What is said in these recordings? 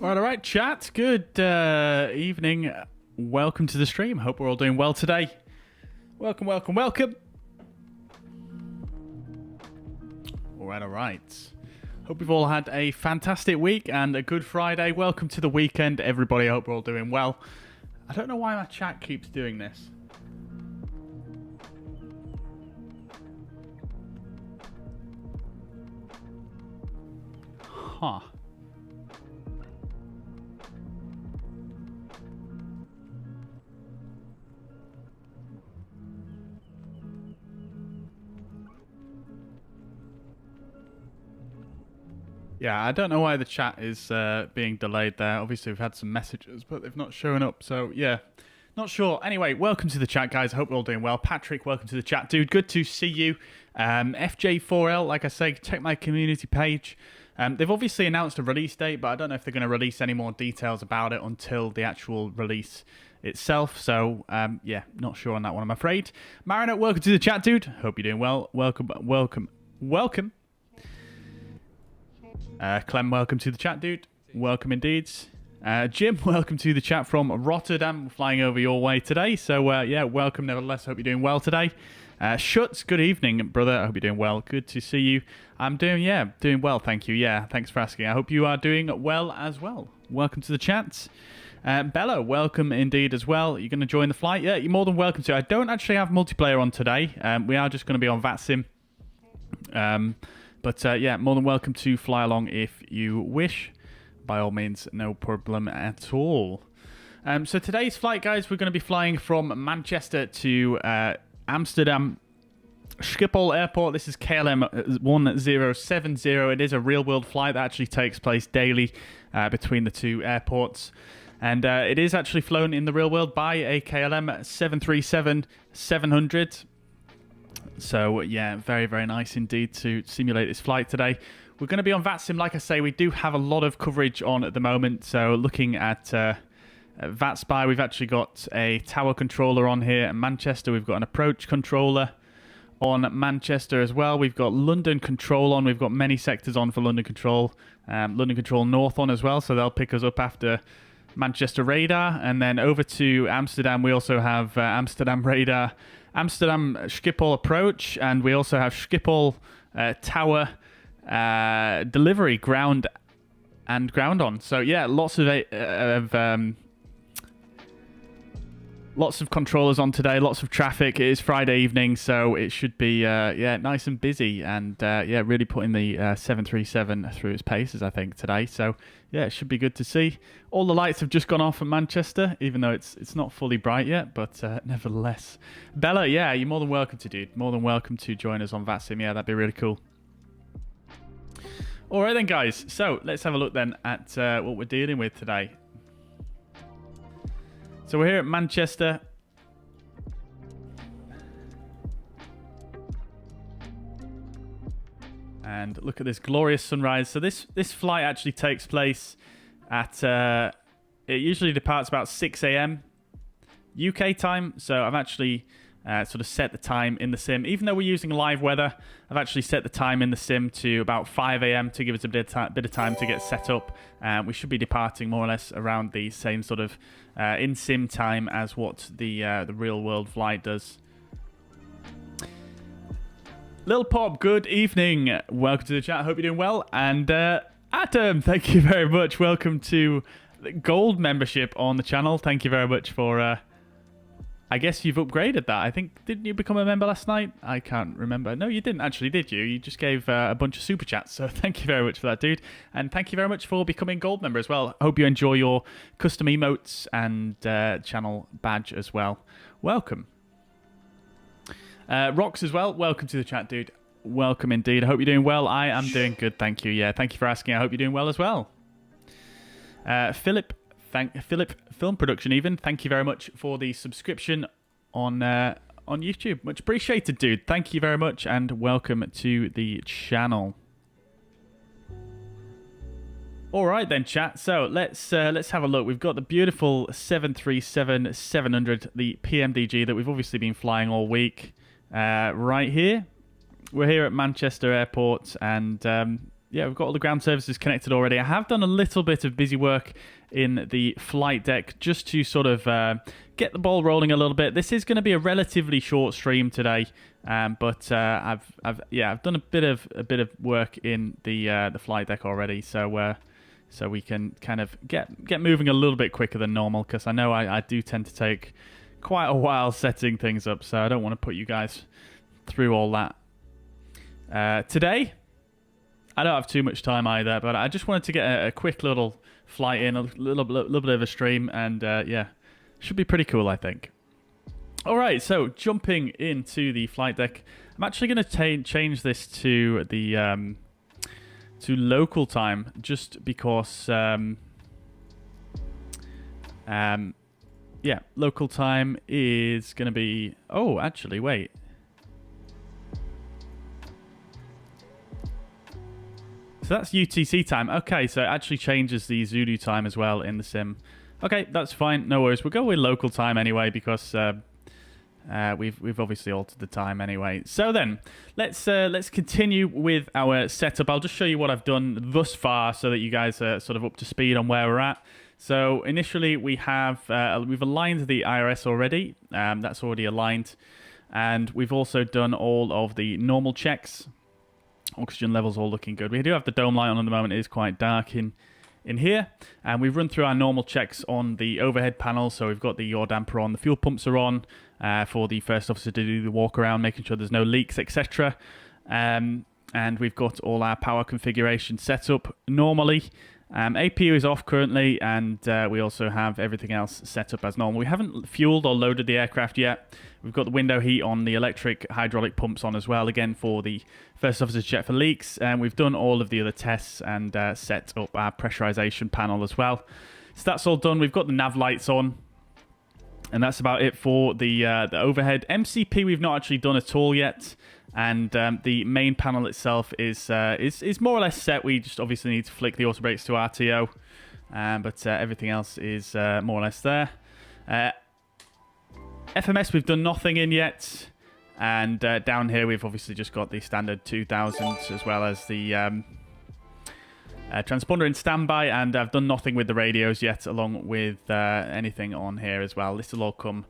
All right, chat. Good evening. Welcome to the stream. Hope we're all doing well today. Welcome. All right. Hope we've all had a fantastic week and a good Friday. Welcome to the weekend, everybody. I hope we're all doing well. I don't know why my chat keeps doing this. Huh. Yeah, I don't know why the chat is being delayed there. Obviously, we've had some messages, but they've not shown up. So, yeah, not sure. Anyway, welcome to the chat, guys. I hope we're all doing well. Patrick, welcome to the chat, dude. Good to see you. FJ4L, like I say, check my community page. They've obviously announced a release date, but I don't know if they're going to release any more details about it until the actual release itself. So, yeah, not sure on that one, I'm afraid. Mariner, welcome to the chat, dude. Hope you're doing well. Welcome. Clem, welcome to the chat, dude. Welcome indeed. Jim, welcome to the chat from Rotterdam. We're flying over your way today. So, yeah, welcome nevertheless. Hope you're doing well today. Schutz, good evening, brother. I hope you're doing well. Good to see you. I'm doing well, thank you. Yeah, thanks for asking. I hope you are doing well as well. Welcome to the chat. Bella, welcome indeed as well. You're going to join the flight? Yeah, you're more than welcome to. I don't actually have multiplayer on today. We are just going to be on VATSIM. But yeah, more than welcome to fly along if you wish. By all means, no problem at all. So today's flight, guys, we're going to be flying from Manchester to Amsterdam Schipol Airport. This is KLM 1070. It is a real-world flight that actually takes place daily between the two airports. And it is actually flown in the real world by a KLM 737-700. So, yeah, very, very nice indeed to simulate this flight today. We're going to be on VATSIM. Like I say, we do have a lot of coverage on at the moment. So, looking at VATSpy, we've actually got a tower controller on here at Manchester. We've got an approach controller on Manchester as well. We've got London Control on. We've got many sectors on for London Control. London Control North on as well. So, they'll pick us up after Manchester Radar. And then over to Amsterdam, we also have Amsterdam Radar, Amsterdam Schipol Approach, and we also have Schiphol Tower Delivery Ground and Ground on. So yeah, lots of controllers on today, lots of traffic. It is Friday evening, so it should be yeah, nice and busy, and yeah, really putting the 737 through its paces, I think, today. So yeah, it should be good to see. All the lights have just gone off in Manchester, even though it's not fully bright yet, but nevertheless. Bella, yeah, you're more than welcome to, dude. More than welcome to join us on VATSIM. Yeah, that'd be really cool. All right then, guys. So let's have a look then at what we're dealing with today. So we're here at Manchester. And look at this glorious sunrise. So this flight actually takes place at, it usually departs about 6 a.m. UK time. So I've actually sort of set the time in the sim. Even though we're using live weather, I've actually set the time in the sim to about 5 a.m. to give us a bit of time to get set up. We should be departing more or less around the same sort of in-sim time as what the real-world flight does. Lil Pop, good evening. Welcome to the chat. I hope you're doing well. And Adam, thank you very much. Welcome to the gold membership on the channel. Thank you very much for... I guess you've upgraded that. I think, didn't you become a member last night? I can't remember. No, you didn't actually, did you? You just gave a bunch of super chats. So thank you very much for that, dude. And thank you very much for becoming gold member as well. Hope you enjoy your custom emotes and channel badge as well. Welcome. Rox as well. Welcome to the chat, dude. Welcome indeed. I hope you're doing well. I am doing good. Thank you. Yeah, thank you for asking. I hope you're doing well as well. Philip Film Production even, thank you very much for the subscription on YouTube. Much appreciated, dude. Thank you very much and welcome to the channel. All right then, chat. So let's have a look. We've got the beautiful 737-700, the PMDG that we've obviously been flying all week. Right here, we're here at Manchester Airport, and yeah, we've got all the ground services connected already. I have done a little bit of busy work in the flight deck just to sort of get the ball rolling a little bit. This is going to be a relatively short stream today, but I've done a bit of work in the flight deck already, so we can kind of get moving a little bit quicker than normal, because I know I do tend to take quite a while setting things up, so I don't want to put you guys through all that. Today, I don't have too much time either, but I just wanted to get a quick little flight in, a little bit of a stream, and yeah, should be pretty cool, I think. All right, so jumping into the flight deck, I'm actually going to change this to the to local time, just because yeah, local time is going to be... Oh, actually, wait. So that's UTC time. Okay, so it actually changes the Zulu time as well in the sim. Okay, that's fine. No worries. We'll go with local time anyway, because we've obviously altered the time anyway. So then, let's continue with our setup. I'll just show you what I've done thus far, so that you guys are sort of up to speed on where we're at. So initially, we've aligned the IRS already. That's already aligned, and we've also done all of the normal checks. Oxygen levels all looking good. We do have the dome light on at the moment. It is quite dark in here. And we've run through our normal checks on the overhead panel. So we've got the yaw damper on. The fuel pumps are on for the first officer to do the walk around, making sure there's no leaks, etc. And we've got all our power configuration set up normally. APU is off currently, and we also have everything else set up as normal. We haven't fueled or loaded the aircraft yet. We've got the window heat on, the electric hydraulic pumps on as well, again for the first officer's check for leaks. And we've done all of the other tests and set up our pressurization panel as well. So that's all done. We've got the nav lights on, and that's about it for the overhead. MCP we've not actually done at all yet. And the main panel itself is more or less set. We just obviously need to flick the auto brakes to RTO, but everything else is more or less there. FMS we've done nothing in yet, and down here we've obviously just got the standard 2000s as well as the transponder in standby, and I've done nothing with the radios yet, along with anything on here as well. This will all come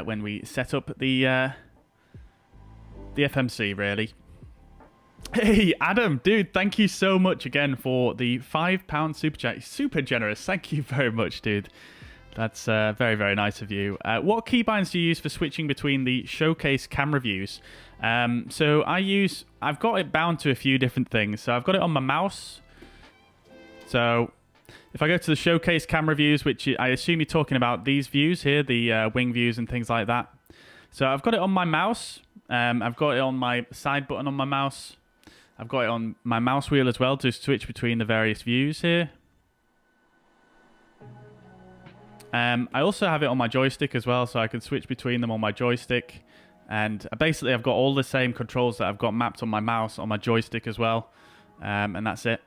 when we set up the FMC, really. Hey, Adam, dude, thank you so much again for the £5 super chat. Super generous. Thank you very much, dude. That's very, very nice of you. What keybinds do you use for switching between the showcase camera views? So I've got it bound to a few different things. So I've got it on my mouse. So if I go to the showcase camera views, which I assume you're talking about these views here, the wing views and things like that. So I've got it on my mouse. I've got it on my side button on my mouse. I've got it on my mouse wheel as well to switch between the various views here. I also have it on my joystick as well, so I can switch between them on my joystick. And basically, I've got all the same controls that I've got mapped on my mouse on my joystick as well. And that's it.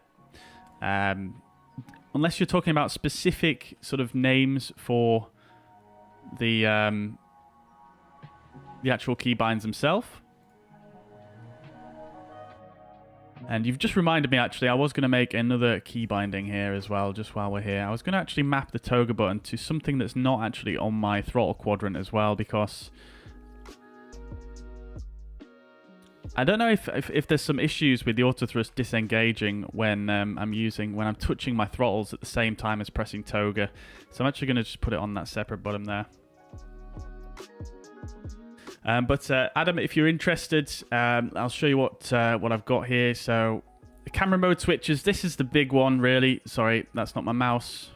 Unless you're talking about specific sort of names for the actual keybinds themselves. And you've just reminded me, actually, I was going to make another key binding here as well, just while we're here. I was going to actually map the toga button to something that's not actually on my throttle quadrant as well, because I don't know if there's some issues with the auto thrust disengaging when when I'm touching my throttles at the same time as pressing toga. So I'm actually going to just put it on that separate button there. But Adam, if you're interested, I'll show you what I've got here. So the camera mode switches. This is the big one, really. Sorry, that's not my mouse.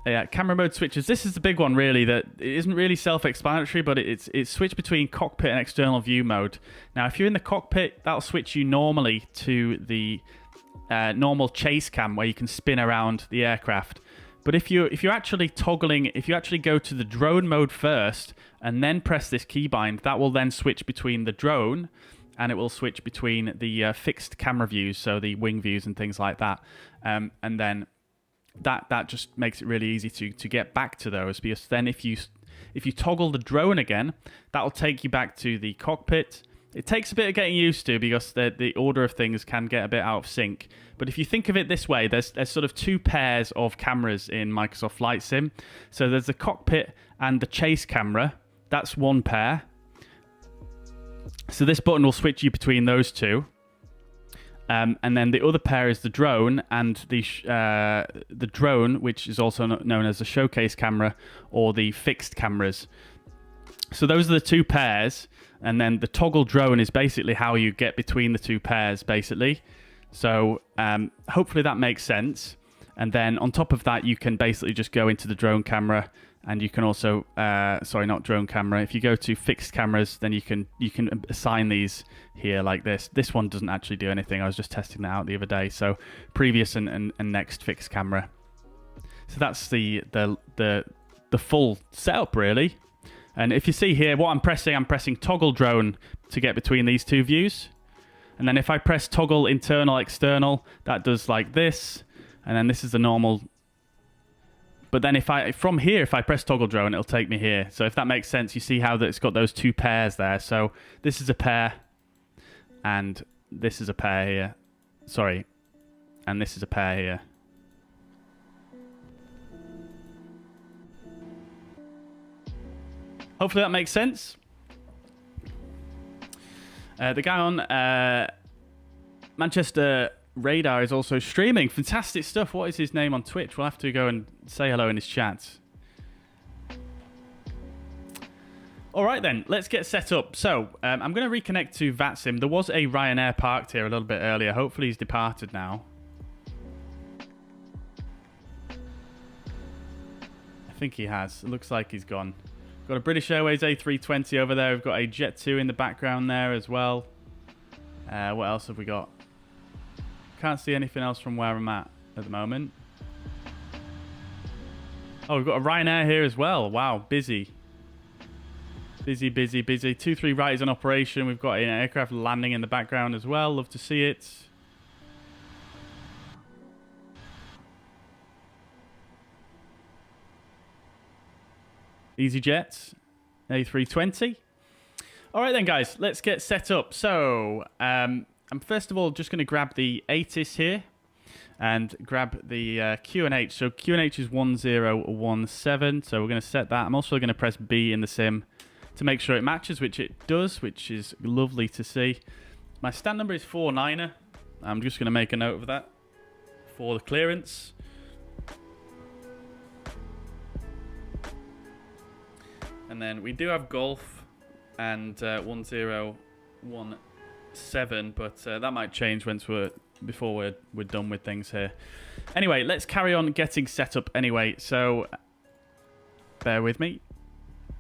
Yeah, camera mode switches. This is the big one, really. That it isn't really self-explanatory, but it's switched between cockpit and external view mode. Now, if you're in the cockpit, that'll switch you normally to the normal chase cam, where you can spin around the aircraft. But if you're actually toggling, if you actually go to the drone mode first and then press this keybind, that will then switch between the drone, and it will switch between the fixed camera views, so the wing views and things like that. And then that just makes it really easy to get back to those, because then if you toggle the drone again, that will take you back to the cockpit, It takes a bit of getting used to because the order of things can get a bit out of sync. But if you think of it this way, there's sort of two pairs of cameras in Microsoft Flight Sim. So there's the cockpit and the chase camera. That's one pair. So this button will switch you between those two. And then the other pair is the drone, and the drone, which is also known as the showcase camera or the fixed cameras. So those are the two pairs, and then the toggle drone is basically how you get between the two pairs, basically. So hopefully that makes sense. And then on top of that, you can basically just go into the drone camera, and you can also, sorry, not drone camera. If you go to fixed cameras, then you can assign these here like this. This one doesn't actually do anything. I was just testing that out the other day. So previous and next fixed camera. So that's the full setup really. And if you see here, what I'm pressing toggle drone to get between these two views. And then if I press toggle internal external, that does like this. And then this is the normal. But then if I press toggle drone, it'll take me here. So if that makes sense, you see how it's got those two pairs there. So this is a pair, and this is a pair here. Sorry, and this is a pair here. Hopefully that makes sense. The guy on Manchester Radar is also streaming. Fantastic stuff. What is his name on Twitch? We'll have to go and say hello in his chat. All right, then. Let's get set up. So, I'm going to reconnect to VATSIM. There was a Ryanair parked here a little bit earlier. Hopefully he's departed now. I think he has. It looks like he's gone. Got a British Airways A320 over there. We've got a Jet2 in the background there as well. What else have we got? Can't see anything else from where I'm at the moment. Oh, we've got a Ryanair here as well. Wow, busy. Busy, busy, busy. 2-3 right is in operation. We've got an aircraft landing in the background as well. Love to see it. EasyJet, A320. All right then, guys, let's get set up. So, I'm first of all just going to grab the ATIS here and grab the QNH. So QNH is 1017, so we're going to set that. I'm also going to press B in the sim to make sure it matches, which it does, which is lovely to see. My stand number is 49er. I'm just going to make a note of that for the clearance. And then we do have Golf and 1017, but that might change before we're done with things here. Anyway, let's carry on getting set up anyway. So bear with me.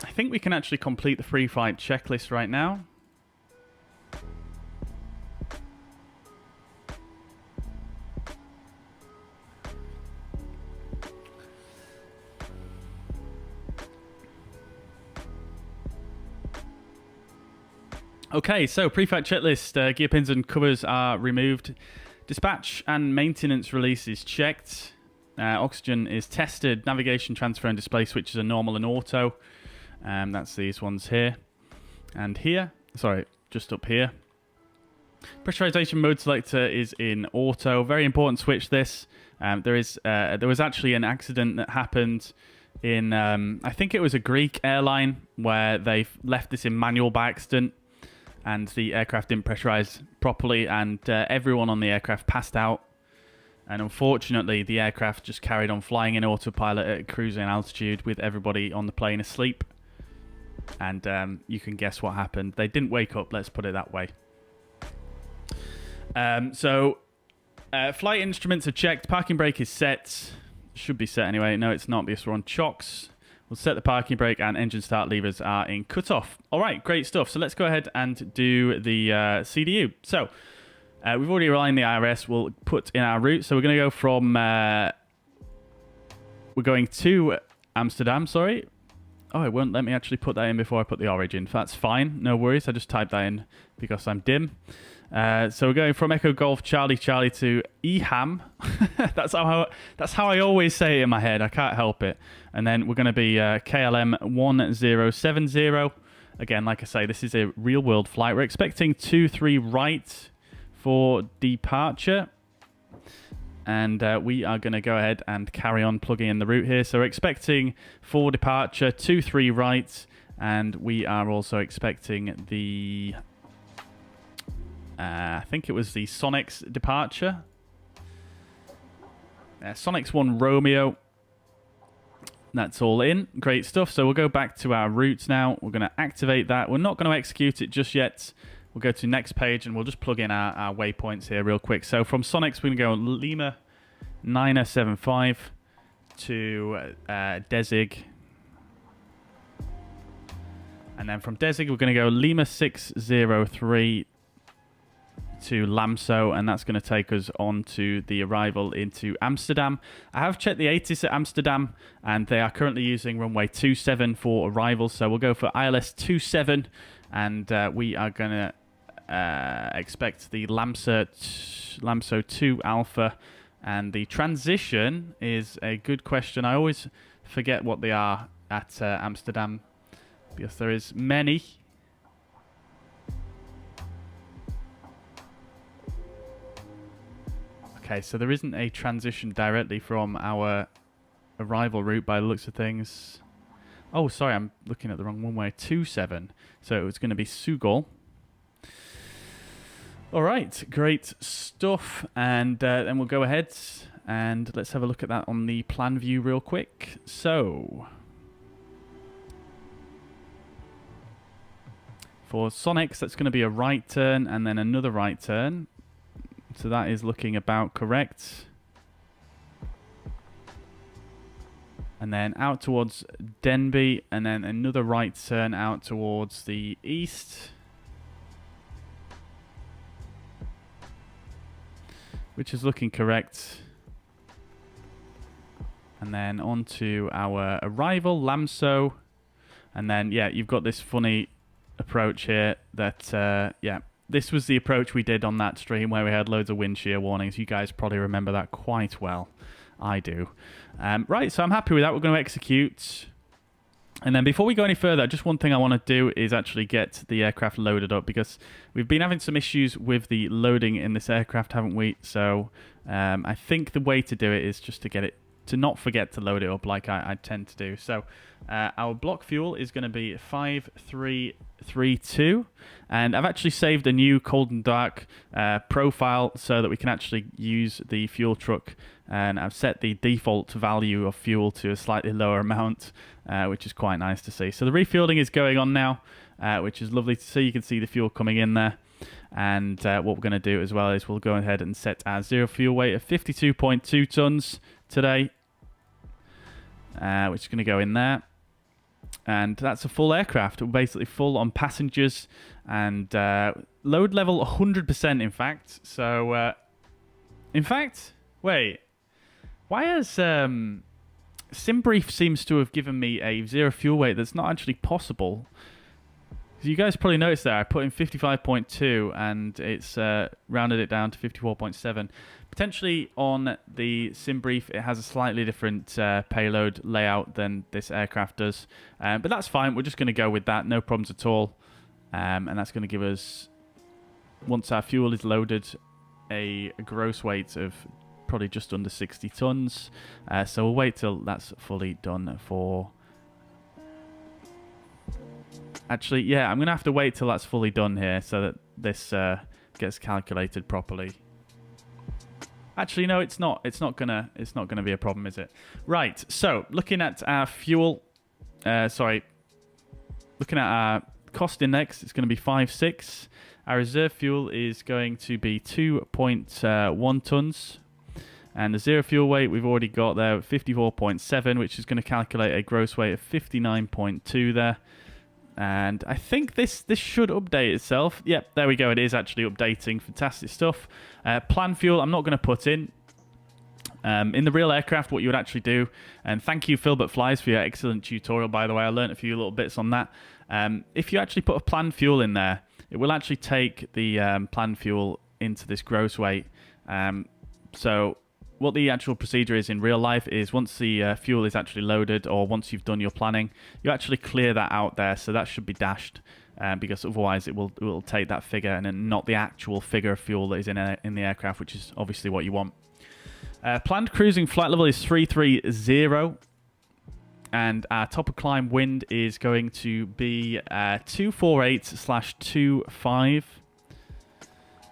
I think we can actually complete the free flight checklist right now. Okay, so pre-flight checklist, gear pins and covers are removed. Dispatch and maintenance release is checked. Oxygen is tested. Navigation, transfer and display switches are normal and auto. That's these ones here. And here, sorry, just up here. Pressurization mode selector is in auto. Very important switch this. There was actually an accident that happened in, I think it was a Greek airline, where they left this in manual by accident. And the aircraft didn't pressurize properly, and everyone on the aircraft passed out. And unfortunately, the aircraft just carried on flying in autopilot at cruising altitude with everybody on the plane asleep. And you can guess what happened. They didn't wake up, let's put it that way. Flight instruments are checked. Parking brake is set. Should be set anyway. No, it's not because we're on chocks. We'll set the parking brake and engine start levers are in cutoff. All right, great stuff. So let's go ahead and do the CDU. So we've already aligned the IRS. We'll put in our route. So we're going to go from... we're going to Amsterdam, sorry. Oh, it won't let me actually put that in before I put the origin. That's fine. No worries. I just typed that in because I'm dim. So we're going from Echo Golf Charlie Charlie to EHAM. that's how I always say it in my head. I can't help it. And then we're going to be KLM 1070. again, like I say, this is a real-world flight. We're expecting 23 right for departure. And we are going to go ahead and carry on plugging in the route here. So we're expecting for departure 23 right. And we are also expecting the... I think it was the Sonics departure. Sonics 1 Romeo. That's all in. Great stuff. So we'll go back to our routes now. We're going to activate that. We're not going to execute it just yet. We'll go to next page and we'll just plug in our waypoints here real quick. So from Sonics, we're going to go Lima 975 to Desig. And then from Desig, we're going to go Lima 603 to Lamso, and that's going to take us on to the arrival into Amsterdam. I have checked the ATIS at Amsterdam, and they are currently using runway 27 for arrival, so we'll go for ILS 27, and we are going to expect the Lamso 2 Alpha, and the transition is a good question. I always forget what they are at Amsterdam, because there is many. Okay, so there isn't a transition directly from our arrival route by the looks of things. Oh, sorry, I'm looking at the wrong runway. 27. So it was going to be Sugol. All right, great stuff. And then we'll go ahead and let's have a look at that on the plan view real quick. So for Sonics, that's going to be a right turn and then another right turn. So that is looking about correct. And then out towards Denby, and then another right turn out towards the east. Which is looking correct. And then on to our arrival, Lamso. And then, yeah, you've got this funny approach here that, yeah. This was the approach we did on that stream where we had loads of wind shear warnings. You guys probably remember that quite well. I do. Right, so I'm happy with that. We're going to execute. And then before we go any further, just one thing I want to do is actually get the aircraft loaded up, because we've been having some issues with the loading in this aircraft, haven't we? So I think the way to do it is just to get it, to not forget to load it up like I tend to do. So our block fuel is going to be 5332, and I've actually saved a new cold and dark profile so that we can actually use the fuel truck, and I've set the default value of fuel to a slightly lower amount, which is quite nice to see. So the refueling is going on now, which is lovely to see. You can see the fuel coming in there. And what we're going to do as well is we'll go ahead and set our zero fuel weight of 52.2 tons today, which is going to go in there. And that's a full aircraft. We're basically full on passengers and load level 100%, in fact. So, in fact, wait. Why has SimBrief seems to have given me a zero fuel weight that's not actually possible? You guys probably noticed that I put in 55.2 and it's rounded it down to 54.7. Potentially on the SimBrief, it has a slightly different payload layout than this aircraft does. But that's fine. We're just going to go with that. No problems at all. And that's going to give us, once our fuel is loaded, a gross weight of probably just under 60 tons. So we'll wait till that's fully done for... Actually, yeah, I'm going to have to wait till that's fully done here so that this gets calculated properly. Actually, no, it's not. It's not gonna be a problem, is it? Right. So, looking at our fuel, looking at our cost index, it's going to be 5.6. Our reserve fuel is going to be 2.1 tons, and the zero fuel weight we've already got there, 54.7, which is going to calculate a gross weight of 59.2 there. And I think this should update itself. Yep, there we go. It is actually updating. Fantastic stuff. Plan fuel, I'm not going to put in. In the real aircraft, what you would actually do, and thank you, Philbert Flies, for your excellent tutorial, by the way. I learned a few little bits on that. If you actually put a plan fuel in there, it will actually take the plan fuel into this gross weight. So what the actual procedure is in real life is once the fuel is actually loaded, or once you've done your planning, you actually clear that out there. So that should be dashed, because otherwise it will take that figure and then not the actual figure of fuel that is in the aircraft, which is obviously what you want. Planned cruising flight level is 330, and our top of climb wind is going to be 248/25.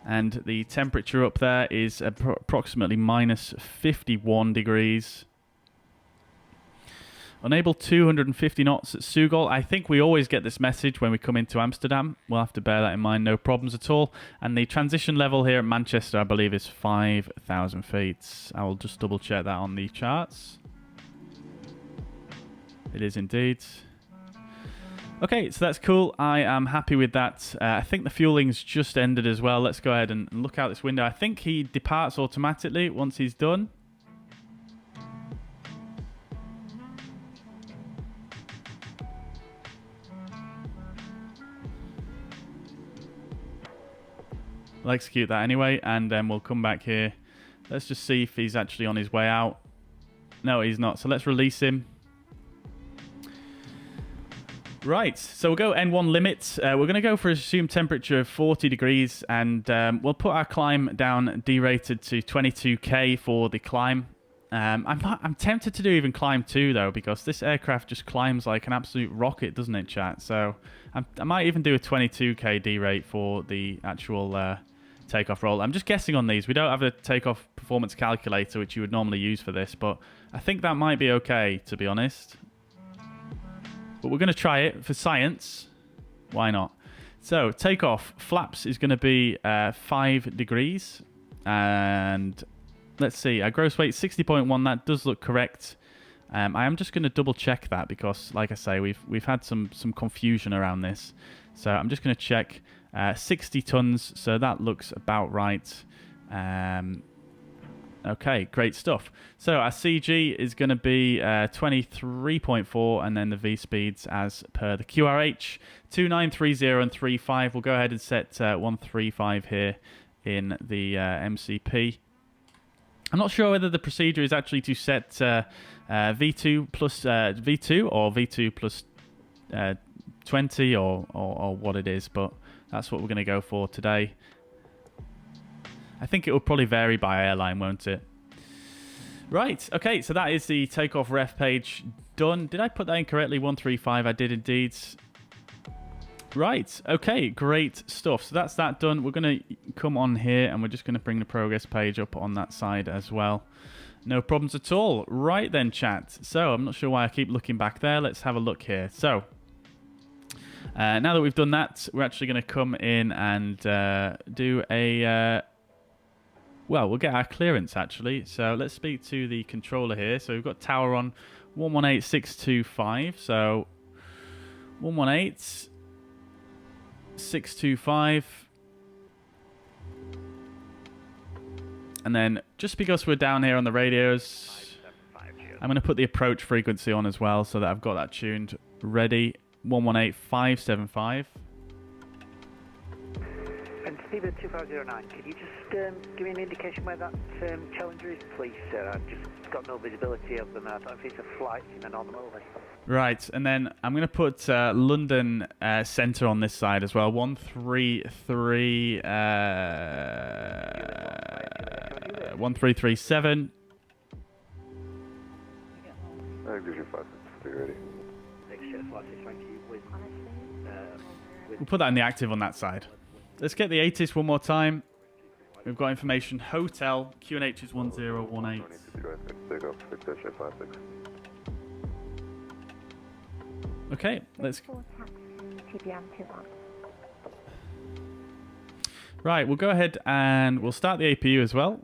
And the temperature up there is approximately minus 51 degrees. Unable 250 knots at Sugol. I think we always get this message when we come into Amsterdam. We'll have to bear that in mind, no problems at all. And the transition level here at Manchester, I believe, is 5,000 feet. I will just double check that on the charts. It is indeed. Okay, so that's cool. I am happy with that. I think the fueling's just ended as well. Let's go ahead and look out this window. I think he departs automatically once he's done. I'll execute that anyway, and then we'll come back here. Let's just see if he's actually on his way out. No, he's not. So let's release him. Right, so we'll go N1 limit. We're going to go for assumed temperature of 40 degrees, and we'll put our climb down derated to 22k for the climb. I'm tempted to do even climb 2 though, because this aircraft just climbs like an absolute rocket, doesn't it, chat? So I might even do a 22k derate for the actual takeoff roll. I'm just guessing on these. We don't have a takeoff performance calculator, which you would normally use for this, but I think that might be okay, to be honest. But we're going to try it for science. Why not? So, takeoff. Flaps is going to be 5 degrees. And let's see. Our gross weight, 60.1. That does look correct. I am just going to double check that because, like I say, we've had some confusion around this. So, I'm just going to check 60 tons. So, that looks about right. Okay, great stuff. So our CG is going to be 23.4, and then the V speeds as per the QRH 2930 and 35. We'll go ahead and set 135 here in the MCP. I'm not sure whether the procedure is actually to set V2 plus V2 or V2 plus 20 or what it is, but that's what we're going to go for today. I think it will probably vary by airline, won't it? Right, okay, so that is the takeoff ref page done. Did I put that in correctly? 135, I did indeed. Right, okay, great stuff. So that's that done. We're going to come on here and we're just going to bring the progress page up on that side as well. No problems at all. Right then, chat. So I'm not sure why I keep looking back there. Let's have a look here. So now that we've done that, we're actually going to come in and do a... well, we'll get our clearance, actually. So let's speak to the controller here. So we've got tower on 118625. So 118625. And then just because we're down here on the radios, I'm going to put the approach frequency on as well so that I've got that tuned ready. 118575. And Steven 2509, can you just give me an indication where that Challenger is, please, sir? I've just got no visibility of them. I don't know if it's a flight in an anomaly. Right, and then I'm going to put London Centre on this side as well. 1337. We'll put that in the active on that side. Let's get the ATIS one more time. We've got information. Hotel, QNH is 1018. Okay, let's... Right, we'll go ahead and we'll start the APU as well.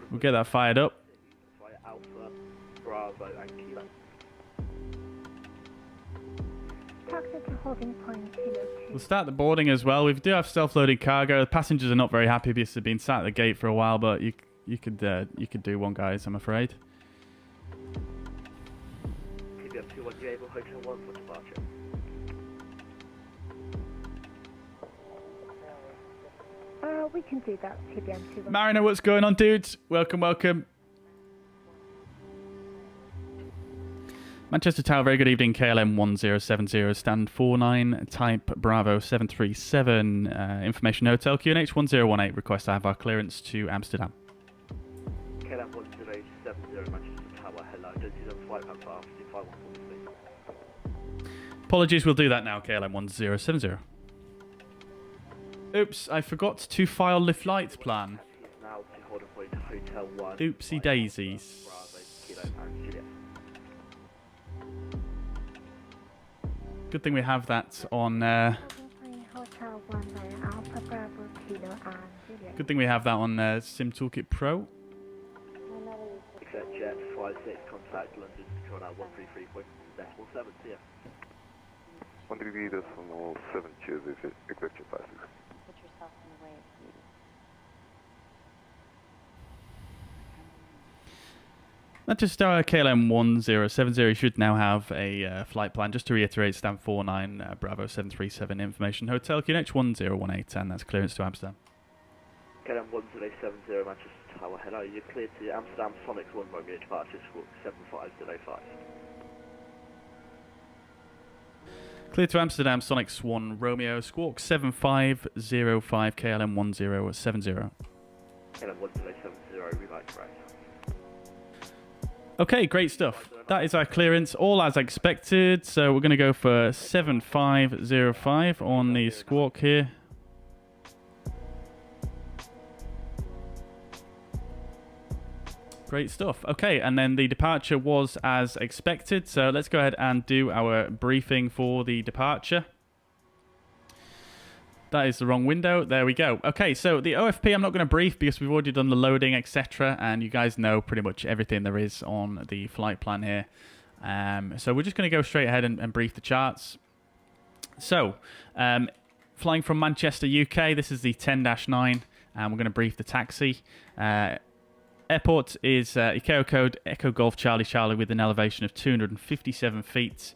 We'll get that fired up. We'll start the boarding as well. We do have self-loading cargo. The passengers are not very happy because they've been sat at the gate for a while, but you could do one, guys, I'm afraid. We can do that, TBM2. Mariner, what's going on, dudes? Welcome, welcome. Manchester Tower, very good evening. KLM 1070, stand 49, type Bravo 737, information hotel, QNH 1018, request to have our clearance to Amsterdam. KLM 1070, Manchester Tower, hello. Don't see them flight path fast, 514, please. Apologies, we'll do that now, KLM 1070. Oops, I forgot to file the flight plan. Now to hold a point to Hotel 1. Oopsie daisies. Bravo, Kilo, and Juliet. Good thing we have that on. Hotel 1 by Alpha Bravo Kilo and Juliet. Good thing we have that on SimToolkitPro. Except Jet 56, contact London, control out 133.7, see ya. 133.7, choose executive 56. Put yourself in the way if needed. Manchester KLM 1070 should now have a flight plan. Just to reiterate, stand 49, Bravo 737, information hotel, QNH 1018, and that's clearance to Amsterdam. KLM 1070, Manchester Tower, hello. You're cleared to Amsterdam Sonics 1 Romeo departure, squawk 7505. Clear to Amsterdam, Sonics 1 Romeo, squawk 7505, KLM 1070. KLM 1070, we like right. Okay, great stuff. That is our clearance, all as expected. So we're going to go for 7505 on the squawk here. Great stuff. Okay, and then the departure was as expected. So let's go ahead and do our briefing for the departure. That is the wrong window. There we go. Okay, so the OFP I'm not going to brief because we've already done the loading, etc. And you guys know pretty much everything there is on the flight plan here. So we're just going to go straight ahead and brief the charts. So, flying from Manchester, UK, this is the 10-9, and we're going to brief the taxi. Airport is ICAO code Echo Golf Charlie Charlie with an elevation of 257 feet.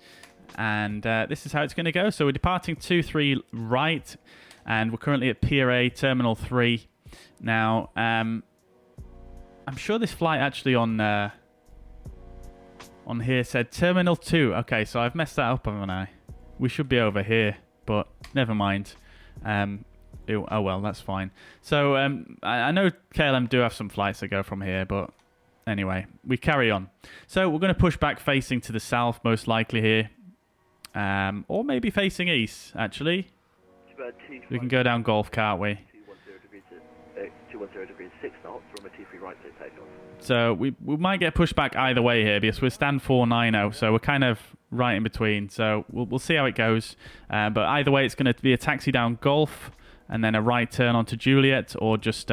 And this is how it's going to go. So we're departing 23 right, and we're currently at Pier A, Terminal 3. Now, I'm sure this flight actually on here said Terminal 2. Okay, so I've messed that up, haven't I? We should be over here, but never mind. Oh well, that's fine. So I know KLM do have some flights that go from here, but anyway, we carry on. So we're going to push back facing to the south, most likely here. Or maybe facing east, actually. We can go down Golf, can't we? 210 degrees, 6 knots, from a T3 right to takeoff. So we might get pushed back either way here because we're stand 490, so we're kind of right in between. So we'll see how it goes. But either way, it's going to be a taxi down Golf and then a right turn onto Juliet, or just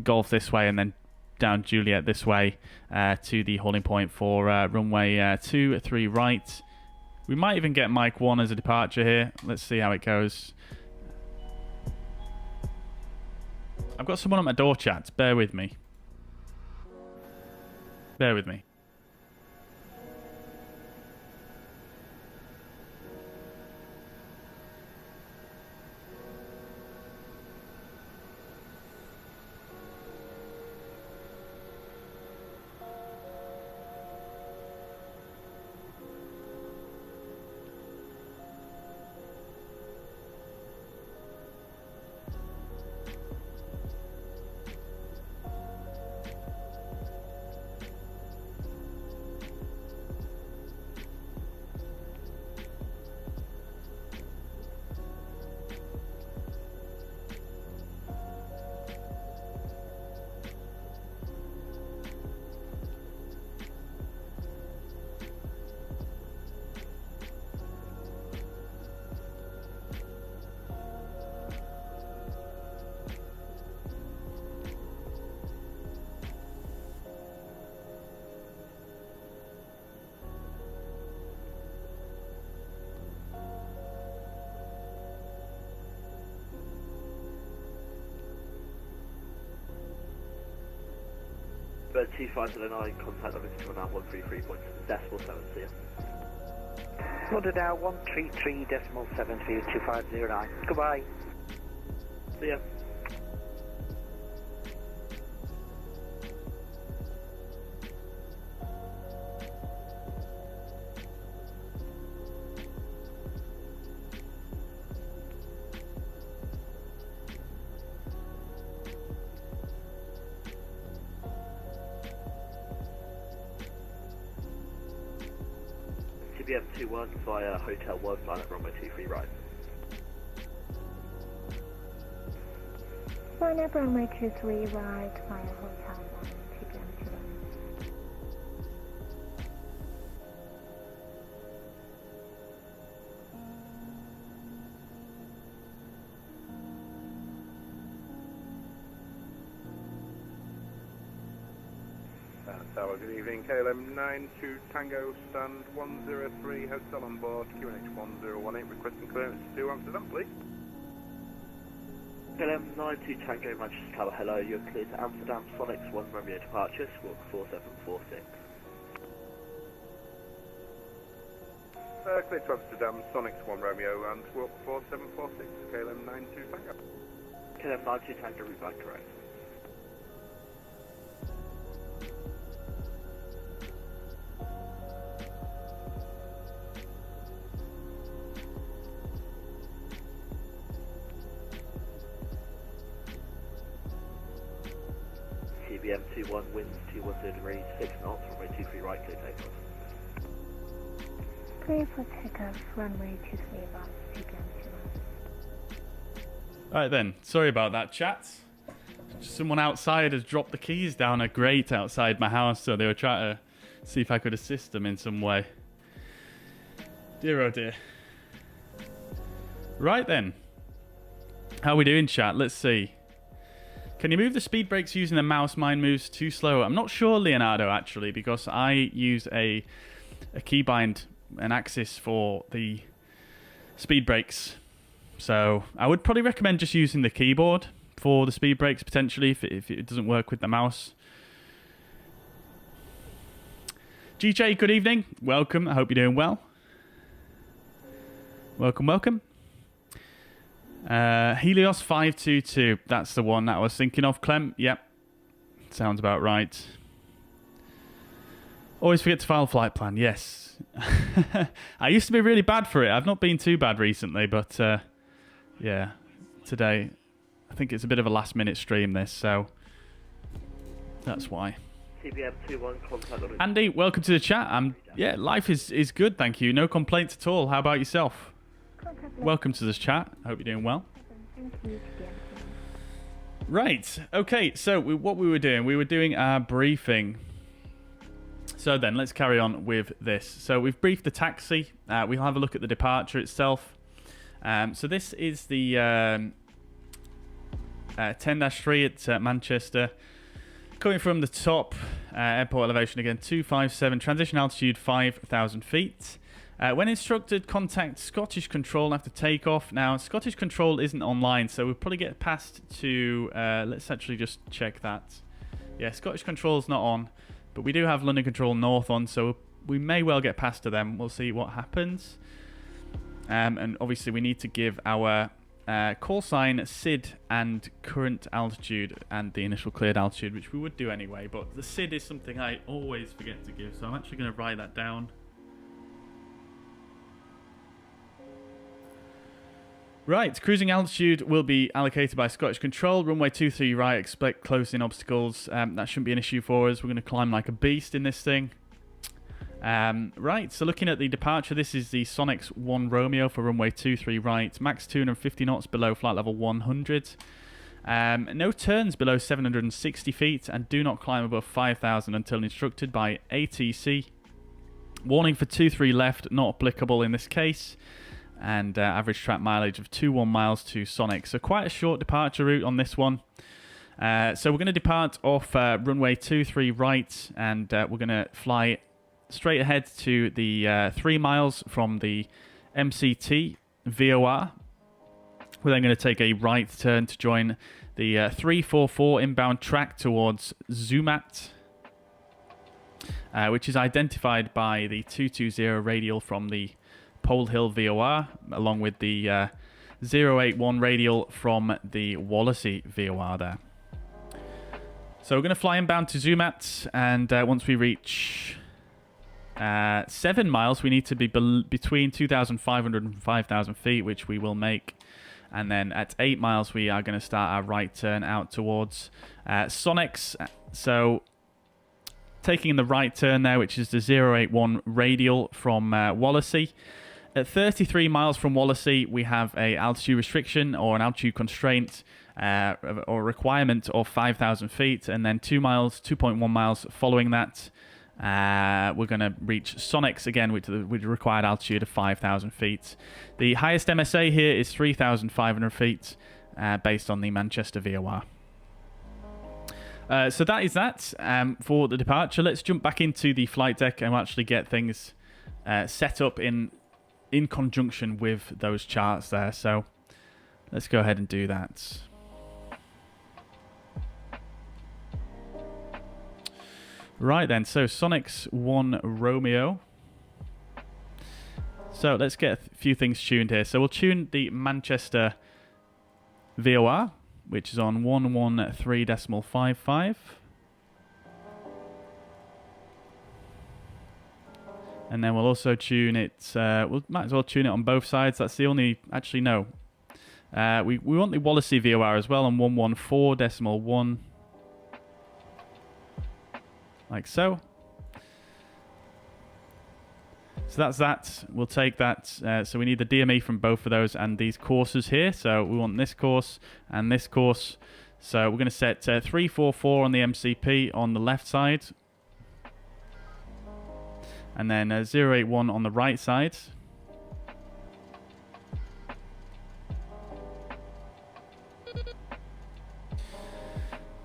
Golf this way and then down Juliet this way to the holding point for runway 23 right. We might even get Mike 1 as a departure here. Let's see how it goes. I've got someone on my door, chat. Bear with me. Bear with me. T509, contact number 133.7 decimal 7, see ya. London now 133.7 for you, 2509. Goodbye. See ya. CBM21 via Hotel Worldmap at runway 23 right. Runway runway 23 right via Hotel 1, CBM21. Tower, good evening. KLM 92 Tango, stand 103, hotel on board, QNH 1018, requesting clearance to Amsterdam, please. KLM 92 Tango, Manchester Tower, hello, you're clear to Amsterdam, Sonics 1 Romeo departure, squawk 4746. Clear to Amsterdam, Sonics 1 Romeo and squawk 4746, KLM 92 Tango. KLM 92 Tango, route back correct. CBM21 winds 210 degrees, 6 knots, runway 23 right, clear takeoff. Clear for takeoff, runway 23 right, CBM21. Alright then, sorry about that, chat. Someone outside has dropped the keys down a grate outside my house, so they were trying to see if I could assist them in some way. Dear oh dear. Right then. How are we doing, chat? Let's see. Can you move the speed brakes using the mouse? Mine moves too slow. I'm not sure, Leonardo, actually, because I use a keybind, an Axis for the speed brakes. So I would probably recommend just using the keyboard for the speed brakes, potentially, if it doesn't work with the mouse. GJ, good evening. Welcome. I hope you're doing well. Welcome, welcome. Helios 522. That's the one that I was thinking of, Clem. Yep. Sounds about right. Always forget to file a flight plan. Yes. I used to be really bad for it. I've not been too bad recently, but yeah, today I think it's a bit of a last minute stream this, so that's why. CBM21 contact on Andy, welcome to the chat. Yeah, life is good, thank you. No complaints at all. How about yourself? Welcome to this chat. I hope you're doing well. Thank you, CBM21. Right. Okay, so what we were doing our briefing. So then, let's carry on with this. So we've briefed the taxi. We'll have a look at the departure itself. So this is the 10-3 at Manchester. Coming from the top, airport elevation again, 257. Transition altitude, 5,000 feet. When instructed, contact Scottish Control after takeoff. Now, Scottish Control isn't online, so we'll probably get past to... let's actually just check that. Yeah, Scottish Control's not on, but we do have London Control North on, so we may well get past to them. We'll see what happens. And obviously, we need to give our call sign, SID, and current altitude, and the initial cleared altitude, which we would do anyway. But the SID is something I always forget to give, so I'm actually going to write that down. Right, cruising altitude will be allocated by Scottish Control. Runway 23 right, expect close-in obstacles. That shouldn't be an issue for us. We're going to climb like a beast in this thing. Right, so looking at the departure, this is the Sonics 1 Romeo for runway 23 right. Max 250 knots below flight level 100. No turns below 760 feet, and do not climb above 5,000 until instructed by ATC. Warning for 23 left, not applicable in this case. And average track mileage of 21 miles to Sonic. So quite a short departure route on this one. So we're going to depart off runway 23 right, and we're going to fly straight ahead to the 3 miles from the MCT VOR. We're then going to take a right turn to join the 344 inbound track towards Zermatt, which is identified by the 220 radial from the Pole Hill VOR, along with the 081 radial from the Wallasey VOR there. So we're going to fly inbound to Zermatt, and once we reach 7 miles, we need to be between 2,500 and 5,000 feet, which we will make. And then at 8 miles, we are going to start our right turn out towards Sonex. So taking the right turn there, which is the 081 radial from Wallasey. At 33 miles from Wallasey, we have a altitude restriction or an altitude constraint or requirement of 5,000 feet. And then 2.1 miles following that, we're going to reach Sonex again with the required altitude of 5,000 feet. The highest MSA here is 3,500 feet based on the Manchester VOR. So that is that for the departure. Let's jump back into the flight deck and actually get things set up in conjunction with those charts there. So let's go ahead and do that. Right then, so Sonex 1 Romeo. So let's get a few things tuned here. So we'll tune the Manchester VOR, which is on 113.55. And then we'll also tune it, we might as well tune it on both sides. That's the only, actually no. We want the Wallasey VOR as well on 114.1. Like so. So that's that. We'll take that. So we need the DME from both of those and these courses here. So we want this course and this course. So we're going to set 344 on the MCP on the left side. And then 081 on the right side.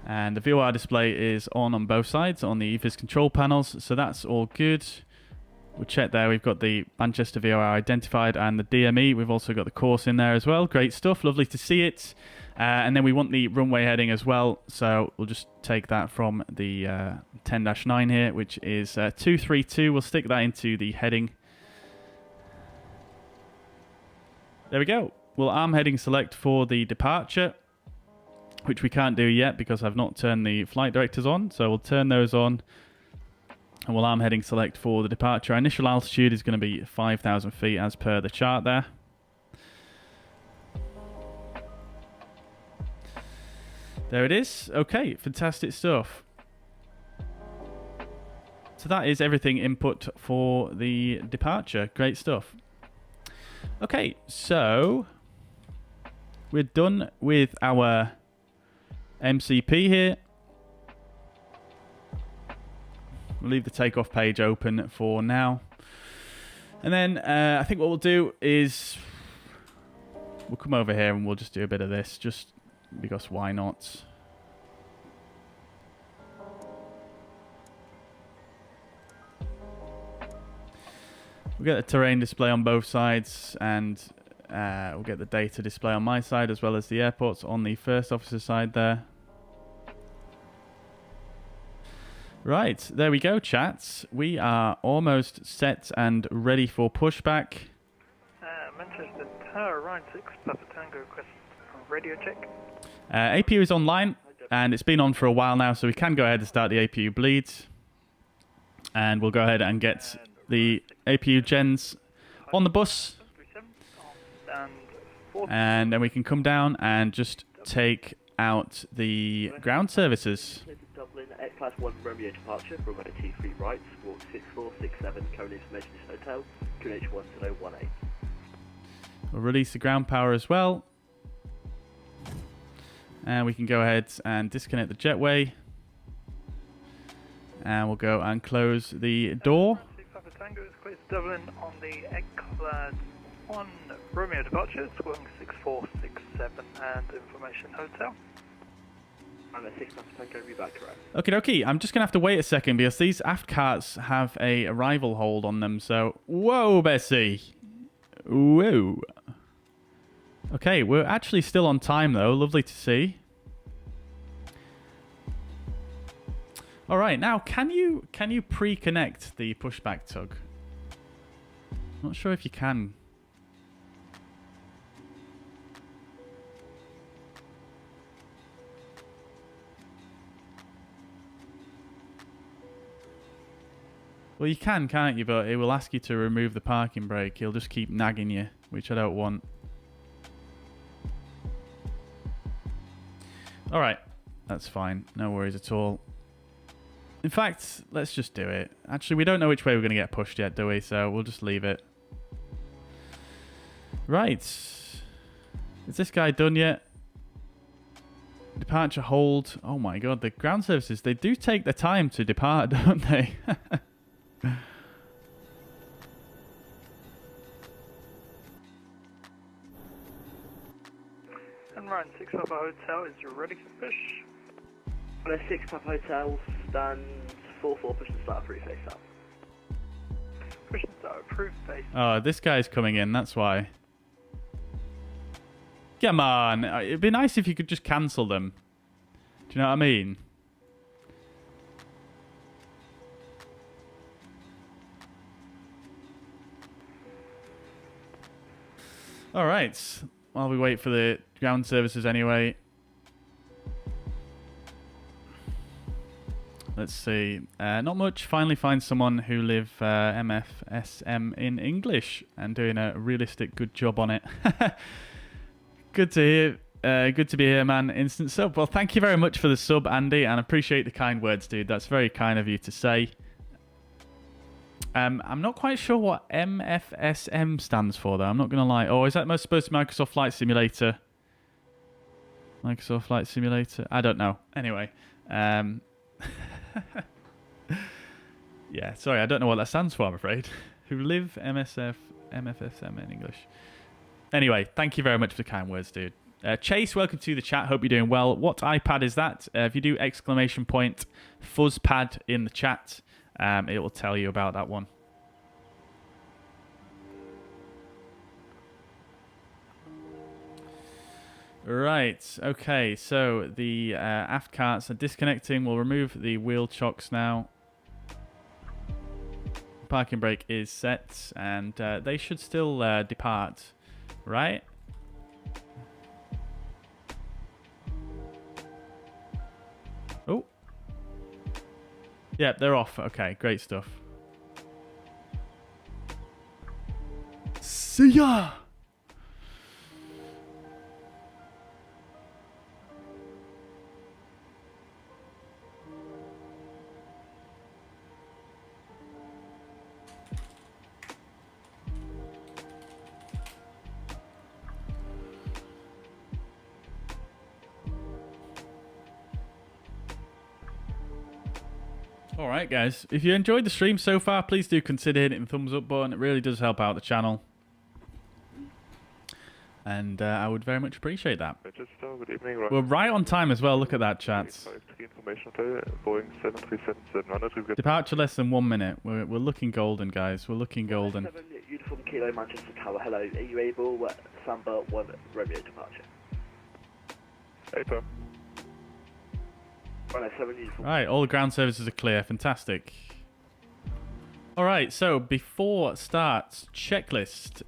And the VOR display is on both sides on the EVIS control panels. So that's all good. We'll check there. We've got the Manchester VOR identified and the DME. We've also got the course in there as well. Great stuff. Lovely to see it. And then we want the runway heading as well. So we'll just take that from the 10-9 here, which is 232. We'll stick that into the heading. There we go. We'll arm heading select for the departure, which we can't do yet because I've not turned the flight directors on. So we'll turn those on. And we'll arm heading select for the departure. Our initial altitude is going to be 5,000 feet as per the chart there. There it is. Okay, fantastic stuff. So that is everything input for the departure. Great stuff. Okay, so we're done with our MCP here. We'll leave the takeoff page open for now. And then I think what we'll do is we'll come over here and we'll just do a bit of this just because why not? We'll get the terrain display on both sides and we'll get the data display on my side as well as the airports on the first officer side there. Right, there we go, chats. We are almost set and ready for pushback. Manchester Tower, Ryan 6, Papa Tango, request radio check. APU is online, and it's been on for a while now, so we can go ahead and start the APU bleeds. And we'll go ahead and get the APU gens on the bus. And then we can come down and just take out the ground services. Dublin, Class 1 Romeo departure from T3 right, walk 6467, current information is hotel, QNH 1018. We'll release the ground power as well. And we can go ahead and disconnect the jetway. And we'll go and close the door. Papa Tango is clear to Dublin on the Class 1 Romeo departure, squawking 6467 and information hotel. I'm at 6 Papa Tango, be back correct. Okie dokie, I'm just going to have to wait a second because these aft carts have a arrival hold on them. So, whoa, Bessie. Whoa. Okay, we're actually still on time though. Lovely to see. All right, now can you pre-connect the pushback tug? Not sure if you can. Well, you can, can't you? But it will ask you to remove the parking brake. He'll just keep nagging you, which I don't want. All right, that's fine. No worries at all. In fact, let's just do it. Actually, we don't know which way we're going to get pushed yet, do we? So we'll just leave it. Right. Is this guy done yet? Departure hold. Oh my god, the ground services, they do take their time to depart, don't they? And Ryan 6 Papa Hotel is ready for push. On a 6 Papa Hotel, stand 4-4, push and start through face up. Push and start, approved face. Oh, this guy's coming in, that's why. Come on, it'd be nice if you could just cancel them. Do you know what I mean? All right, while we wait for the ground services anyway. Let's see. Not much. Finally find someone who live MFSM in English and doing a realistic good job on it. Good to hear. Good to be here, man. Instant sub. Well, thank you very much for the sub, Andy, and appreciate the kind words, dude. That's very kind of you to say. I'm not quite sure what MFSM stands for, though. I'm not going to lie. Oh, is that supposed to be Microsoft Flight Simulator? Microsoft Flight Simulator? I don't know. Anyway. Yeah, sorry, I don't know what that stands for, I'm afraid. Who live MFSM in English. Anyway, thank you very much for the kind words, dude. Chase, welcome to the chat. Hope you're doing well. What iPad is that? If you do ! Fuzzpad in the chat, it will tell you about that one. Right, okay, so the aft carts are disconnecting. We'll remove the wheel chocks now. Parking brake is set, and they should still depart, right? Oh. Yep, they're off. Okay, great stuff. See ya! Alright guys, if you enjoyed the stream so far, please do consider hitting the thumbs up button. It really does help out the channel. And I would very much appreciate that. Good evening, right. We're right on time as well, look at that chat. Boeing 737-700. Departure less than 1 minute. We're looking golden, guys. We're looking golden. 7 Uniform Kilo Manchester Tower, hello. Are you able, Samba 1 Romeo departure? Hey, sir. Right, all the ground services are clear. Fantastic. Alright, so before start, checklist.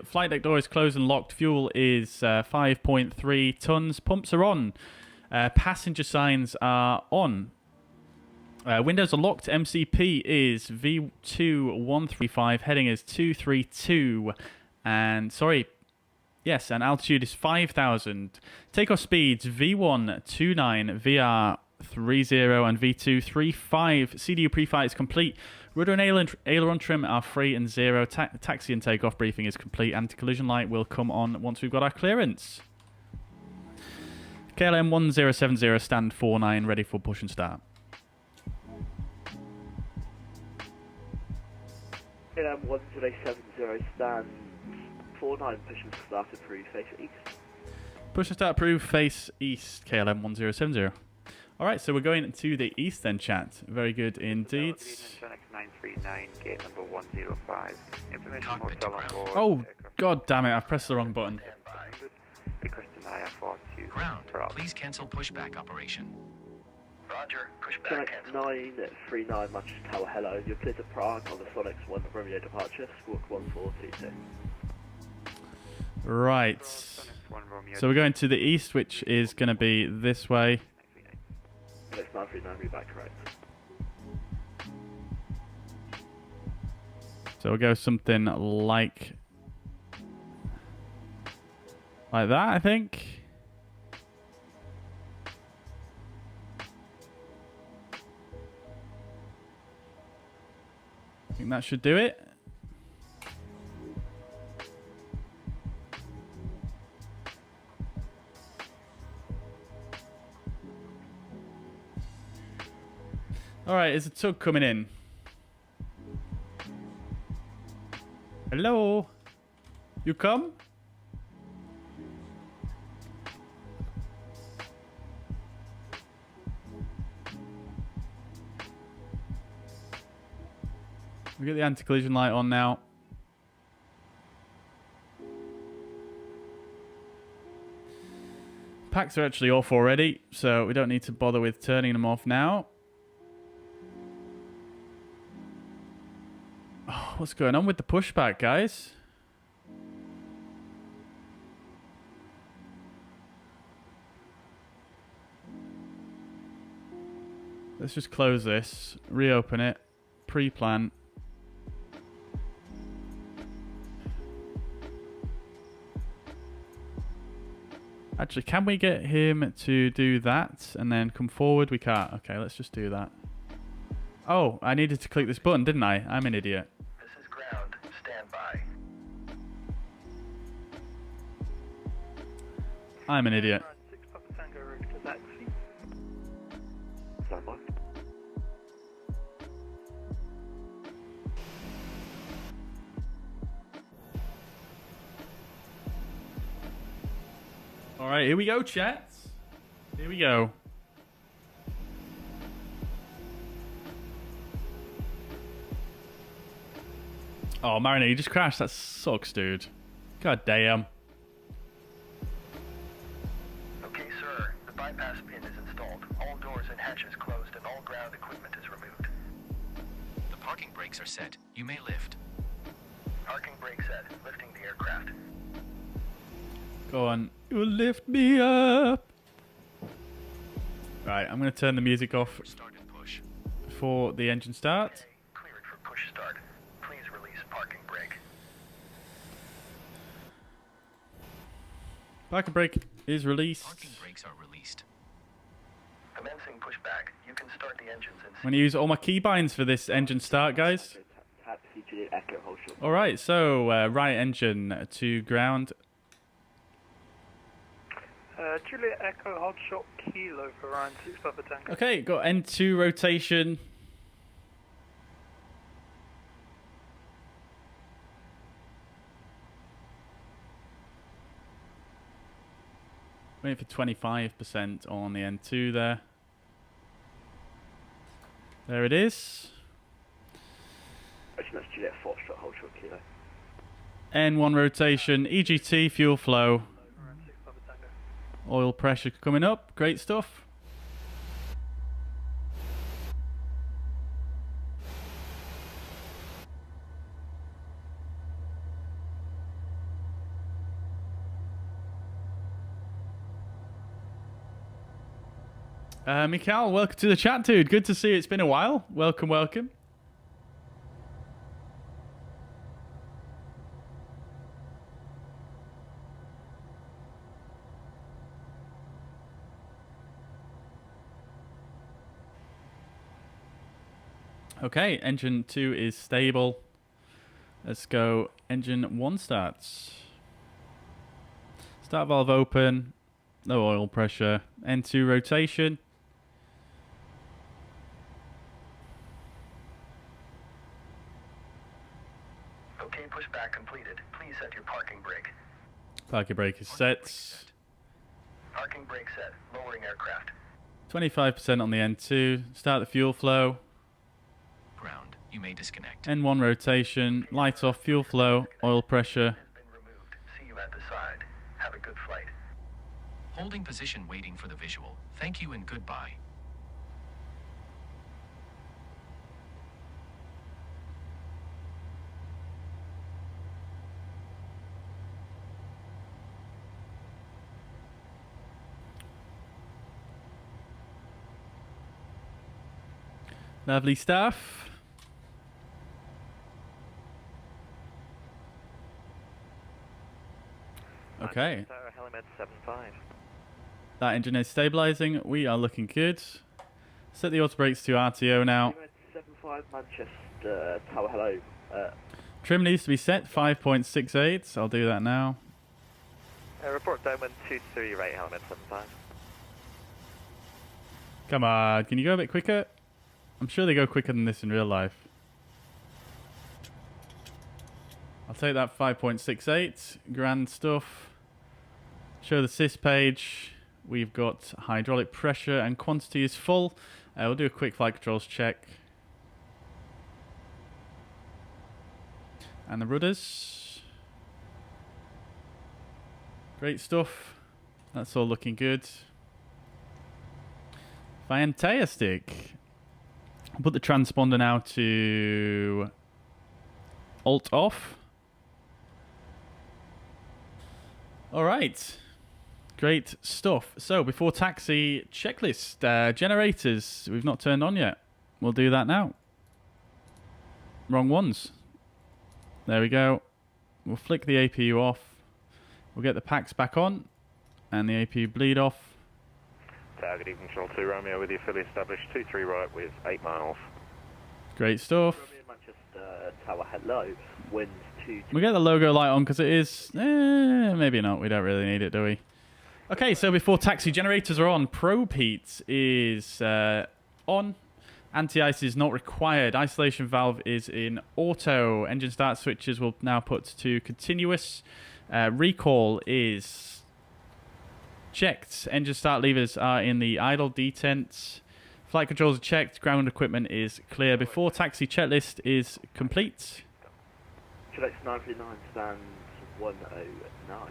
Flight deck door is closed and locked. Fuel is 5.3 tons. Pumps are on. Passenger signs are on. Windows are locked. MCP is V2135. Heading is 232. And, sorry, yes, and altitude is 5,000. Takeoff speeds V129, VR 30 and V2 35. CDU pre-flight is complete. Rudder and aileron trim are 3 and 0. Taxi and takeoff briefing is complete. Anti-collision light will come on once we've got our clearance. KLM 1070 stand 49 ready for push and start. KLM 1070 stand 49 push and start approved face east. Push and start approved face east. KLM 1070. Alright, so we're going to the east then, chat. Very good indeed. 939, gate number 105. Information hotel on board. Oh, god damn it, I've pressed the wrong button. Requesting IFR2. Ground, please cancel pushback operation. Roger, pushback Select cancel. 939 Manchester Tower, hello. You're clear to Prague on the Sonics 1 Romeo departure, squawk 1422. Right. So we're going to the east, which is going to be this way. It's 939, read back correct. So we'll go something like that, I think. I think that should do it. All right, is a tug coming in? Hello? You come? We get the anti-collision light on now. Packs are actually off already, so we don't need to bother with turning them off now. Oh, what's going on with the pushback, guys? Let's just close this, reopen it, pre-plan. Actually, can we get him to do that and then come forward? We can't. Okay, let's just do that. Oh, I needed to click this button, didn't I? I'm an idiot. This is ground. Stand by. I'm an idiot. 6 Papa Tango, route to taxi. Stand by. All right, here we go, chat. Here we go. Oh, Mariner, you just crashed. That sucks, dude. God damn. Okay, sir. The bypass pin is installed. All doors and hatches closed and all ground equipment is removed. The parking brakes are set. You may lift. Parking brake set. Lifting the aircraft. Go on. You lift me up. Right, I'm going to turn the music off Start and push. before the engine starts. Okay, cleared for push start. Please release parking brake. Parking brake is released. Parking brakes are released. Commencing pushback. You can start the engines in I'm going to use all my keybinds for this engine start, guys. Taxi, Juliet, Echo, hold short. All right, so right engine to ground. Juliet Echo, hold short kilo for Ryan 6 Papa Tango. Okay, got N2 rotation. Waiting for 25% on the N2 there. There it is. Actually, that's Juliet 4 short, hold short kilo. N1 rotation, EGT, fuel flow, Ryan 6 Papa Tango. oil pressure coming up. Great stuff. Mikhail, welcome to the chat, dude. Good to see you. It's been a while. Welcome, welcome. Okay, engine 2 is stable. Let's go. Engine 1 starts. Start valve open. No oil pressure. N2 rotation. Okay, pushback completed. Please set your parking brake. Parking brake is set. Parking brake set. Lowering aircraft. 25% on the N2. Start the fuel flow. Ground. You may disconnect. N1 rotation. Light off, fuel flow, oil pressure. Has been removed. See you at the side. Have a good flight. Holding position waiting for the visual. Thank you and goodbye. Lovely stuff. Okay. Tower, Helimed 75. That engine is stabilizing. We are looking good. Set the auto brakes to RTO now. Helimed 75 Manchester Tower, hello. Trim needs to be set 5.68. I'll do that now. Report Diamond 23 right, Helimed 75. Come on, can you go a bit quicker? I'm sure they go quicker than this in real life. I'll take that 5.68. Grand stuff. Show the sys page. We've got hydraulic pressure and quantity is full. We'll do a quick flight controls check. And the rudders. Great stuff. That's all looking good. Fantastic. I'll put the transponder now to Alt off. Alright. Great stuff. So before taxi, checklist. Generators we've not turned on yet. We'll do that now. Wrong ones. There we go. We'll flick the APU off. We'll get the packs back on. And the APU bleed off. Good evening, Channel 2 Romeo with you, fully established 2-3 right with 8 miles. Great stuff. Romeo Manchester Tower, hello. Winds 2. We get the logo light on because it is... maybe not. We don't really need it, do we? Okay, so before taxi, generators are on. Probe heat is on. Anti-ice is not required. Isolation valve is in auto. Engine start switches will now put to continuous. Recall is checked. Engine start levers are in the idle detent. Flight controls are checked. Ground equipment is clear. Before taxi, checklist is complete. Select 939 stands 109.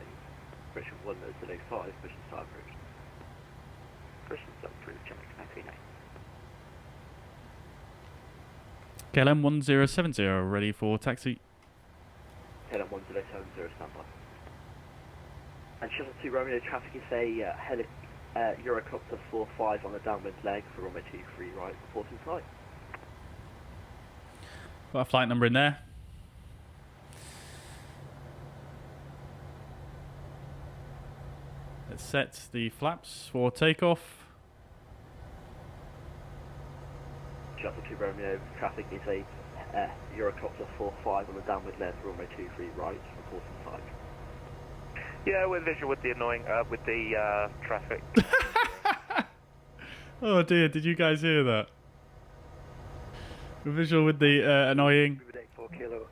Pressure 1005. Mission start approved. Mission start approved. Jumping 939. KLM 1070 ready for taxi. KLM 1070 standby. And Shuttle 2 Romeo traffic is a Eurocopter 45 on the downwind leg for runway 23 right, reporting flight. Got a flight number in there. Let's set the flaps for takeoff. Shuttle 2 Romeo traffic is a Eurocopter 45 on the downwind leg for runway 23 right, reporting flight. Yeah, we're visual with the annoying, with the traffic. Oh dear, did you guys hear that? We're visual with the annoying. 4 kilo,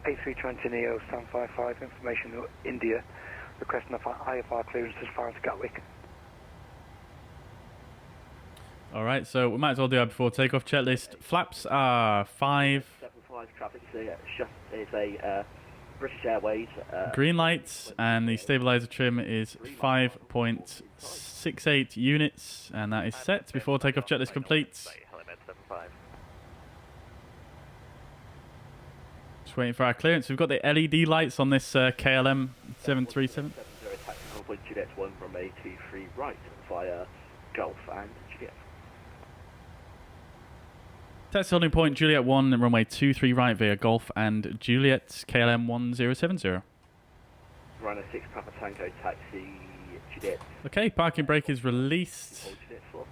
A320 Neo, Sam 55, information India, requesting IFR clearance as far as Gatwick. Alright, so we might as well do that before takeoff. Checklist. Flaps are 5. 75 traffic is a British Airways. Green lights, and the stabilizer trim is 5.68 units, and that is set before takeoff. Checklist complete. Just waiting for our clearance. We've got the LED lights on this KLM 737. Taxiway point Juliet 1 from A23 right via Gulf and Juliet. Taxi holding point Juliet 1 and runway 23 right via Golf and Juliet KLM 1070. Runway 6 Papa Tango taxi Juliet. Okay, parking brake is released. Hold Juliet 4.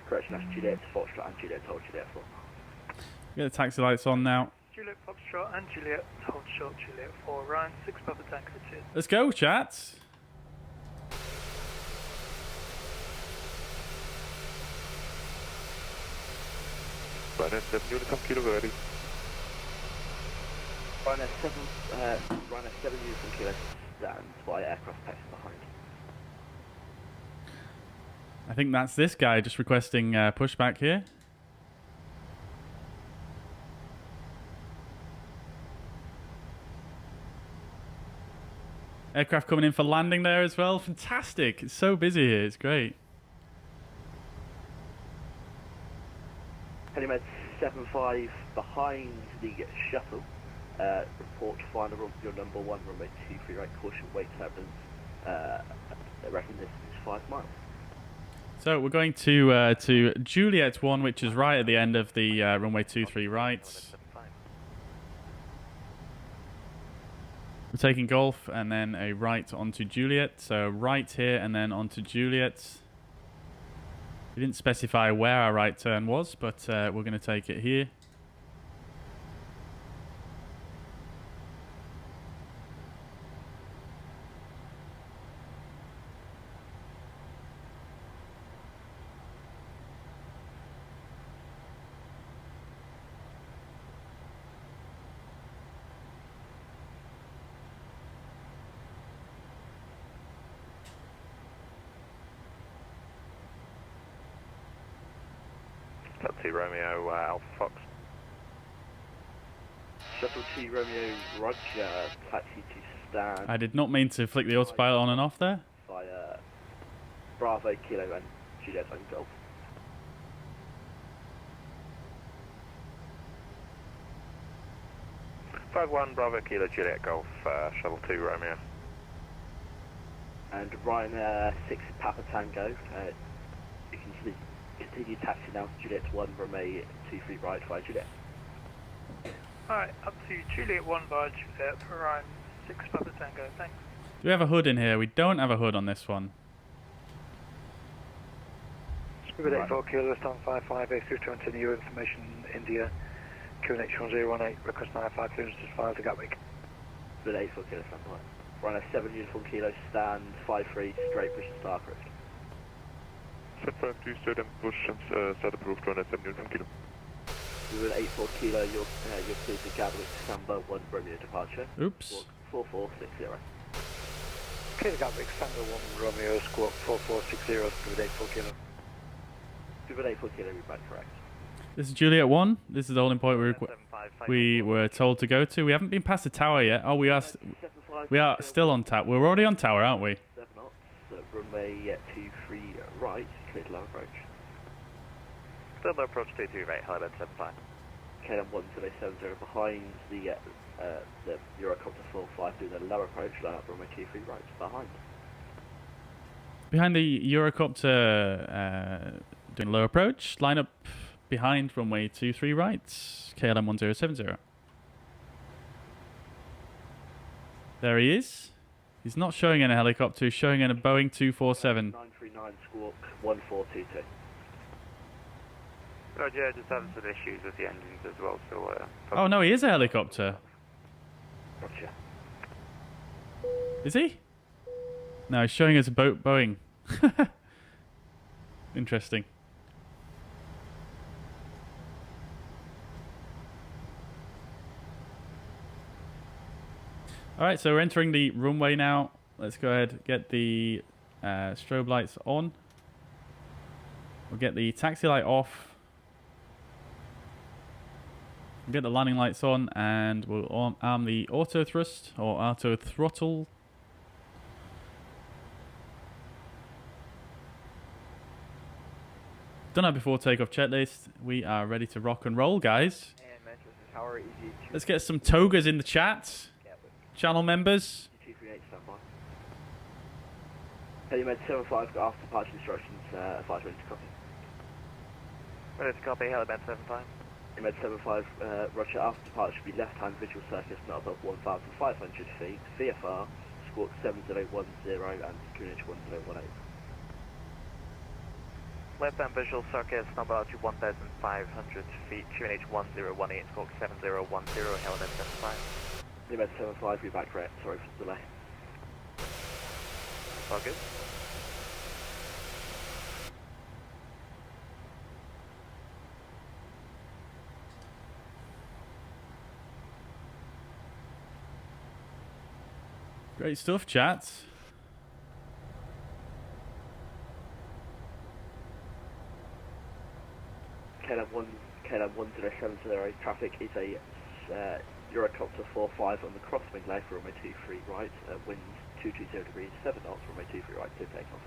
Correction, that's Juliet Foxtrot and Juliet hold Juliet 4. Get the taxi lights on now. Juliet Foxtrot and Juliet hold short Juliet 4 Ryan 6 Papa Tango 2. Let's go, chat. Runner 7 Unicom Kilo ready. Runner 7 Unicom Kilo stands by aircraft taxi behind. I think that's this guy just requesting pushback here. Aircraft coming in for landing there as well. Fantastic. It's so busy here. It's great. Helimed 75 behind the shuttle. Report final your number 1 runway 23 right, caution weight turbulence. I reckon this is 5 miles. So we're going to Juliet 1, which is right at the end of the runway 23 right. We're taking Golf and then a right onto Juliet. So right here and then onto Juliet. We didn't specify where our right turn was, but we're going to take it here. Shuttle 2 Romeo, Alpha Fox. Shuttle 2 Romeo, Roger, taxi to stand. I did not mean to flick the autopilot on and off there. Via Bravo, Kilo and Juliet and Golf. 5-1 Bravo Kilo Juliet Golf, Shuttle 2 Romeo. And Ryanair 6 Papa Tango, you can continue taxi now to Juliet 1 Romeo 23 right via Juliet. Alright, up to Juliet 1 via Juliet for Ryan 6 Papa Tango, thanks. Do we have a hood in here? We don't have a hood on this one. Spirit 84 Kilo, stand 55, through to continue information India, QNH 1018, request 95 clearance to file to Gatwick. Spirit 84 Kilo, stand by. Ryanair 7 Uniform Kilo, stand 53, straight push to Star Approach. Set 52, straight and push and start approved, Runway 7 Uniform Kilo. Spirit 84 Kilo, you're clear to Gatwick, Samba 1 Romeo departure. Oops. 4460. Clear to Gatwick, Samba 1 Romeo, squawk 4460, Spirit 84 Kilo. Spirit 84 Kilo, we're back correct. This is Juliet 1. This is the holding point we were told to go to. We haven't been past the tower yet. Oh, we are still on tower. We're already on tower, aren't we? 7 knots, runway 23 right, clear to low approach. Still low approach 23 right, Helibed 75. KLM 1070 behind the Eurocopter 45 doing the low approach, line up runway 23 right, behind. Behind the Eurocopter doing low approach. Line up behind runway 23 right, KLM 1070. There he is. He's not showing in a helicopter, he's showing in a Boeing 247. 939 squawk 1422. Roger, just having some issues with the engines as well, so... Oh no, he is a helicopter. Roger. Is he? No, he's showing us a Boeing. Interesting. Alright, so we're entering the runway now. Let's go ahead and get the strobe lights on. We'll get the taxi light off. We'll get the landing lights on, and we'll arm the auto thrust or auto throttle. Done our before takeoff checklist. We are ready to rock and roll, guys. Let's get some togas in the chat. Channel members. 238 standby. Helimed 75 got after departure instructions, advise ready to copy. Ready to copy, Helibed 75. Helimed 75, Roger, after departure should be left-hand visual circus not above 1,500 feet, VFR, squawk 7010 and QNH 1018. Left-hand visual circuit, number out to 1,500 feet, QNH 1018, squawk 7010, Helibed 75. Helimed 75, we're back correct, sorry for the delay. All good. Great stuff, chat. KLM 1070 traffic is a Eurocopter 45 on the crosswind leg for runway 23 right, winds 220 degrees, 7 knots, runway 23 right, clear takeoff.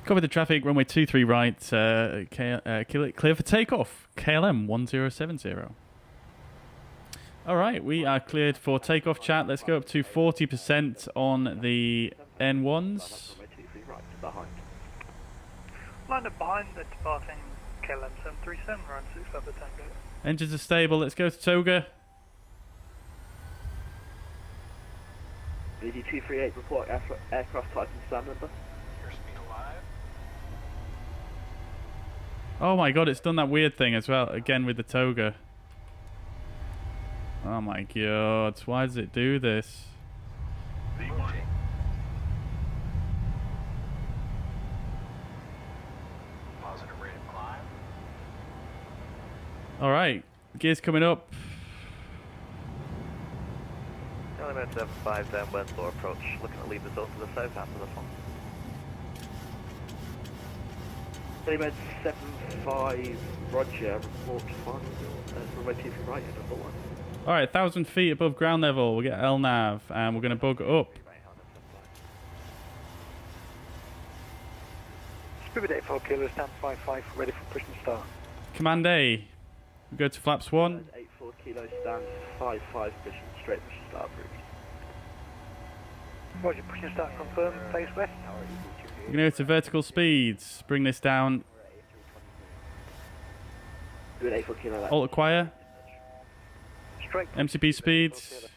Cover the traffic, runway 23 right, clear for takeoff, KLM 1070. Alright, we are cleared for takeoff, chat. Let's go up to 40% on the N1s. Runway 23 right, behind. Line up behind the departing KLM 737, run 6 Papa Tango. Engines are stable. Let's go to Toga. DD238, report aircraft type and stand number. Oh my god, it's done that weird thing as well, again with the toga. Oh my god, why does it do this? Positive rate of climb. Alright, gears coming up. KLM 75 downwind floor approach, looking to leave the zone to the south after this one. Element 75, Roger, report fine. Runway 23 right, number 1. Alright, 1,000 feet above ground level, we'll get LNAV, and we're going to bug up. Spirit 84 Kilo, stand 55, ready for push and start. Command A, we go to flaps 1. 84 Kilo, stand 55, push straight push and start route. Roger, push and start confirmed, face west. We're going to go to vertical speeds, bring this down. Spirit 84 Kilo, left. Alt acquire, Straight. MCP speeds.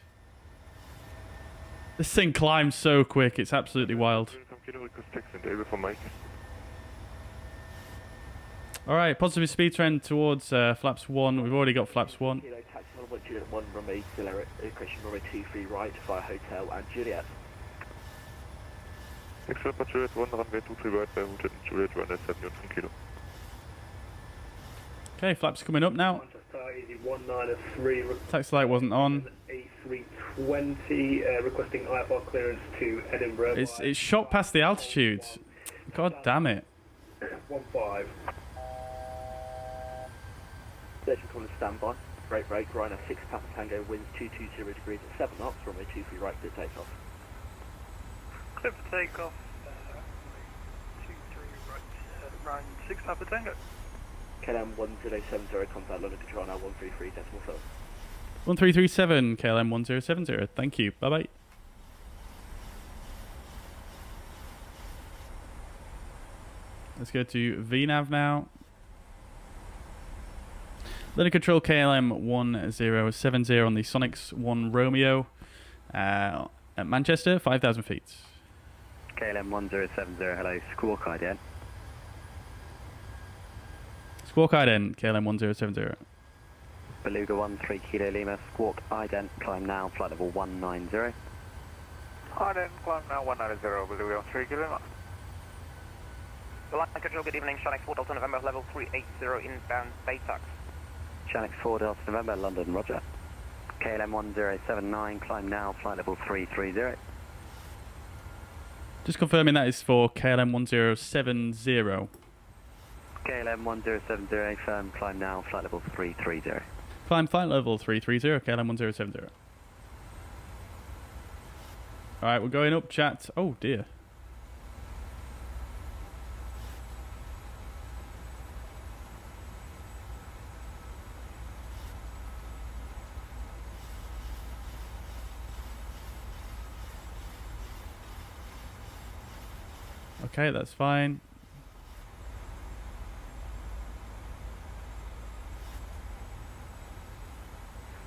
This thing climbs so quick, it's absolutely wild. Alright, positive speed trend towards flaps 1. We've already got flaps 1. Kilo, taxi 1 runway, Bleriot, equation runway 23 right via Hotel and Juliet. Excellent, Juliet 1, runway 23 right by Hotel and Juliet, runway 71 kilo. Okay, flaps coming up now. Taxi light wasn't on. A320 requesting IFR clearance to Edinburgh. It's shot past the altitude. God damn it. 15. Station calling standby. Break, Rhino 6 Papa Tango, winds 220 degrees at 7 knots, runway 23 right to takeoff. Clear for takeoff, 23 right, round 6 Papa Tango. KLM 1070, contact London Control now 133.4. 1337, KLM 1070. Thank you. Bye bye. Let's go to VNAV now. London Control KLM 1070 on the Sonics 1 Romeo at Manchester, 5,000 feet. KLM 1070, hello, squawk ident. Squawk ident, KLM 1070. Beluga 13 Kilo Lima, squawk ident, climb now, flight level 190. Ident, climb now 190, Beluga 13 Kilo Lima. Line Control, good evening, Sonic 4 Delta November, level 380 inbound Baytax. Channel 4 Delta November, London, roger. KLM 1079, climb now, flight level 330. Just confirming that is for KLM 1070. KLM 1070, firm, climb now, flight level 330. Climb flight level 330, KLM 1070. Alright, we're going up, chat. Oh dear. Okay, that's fine.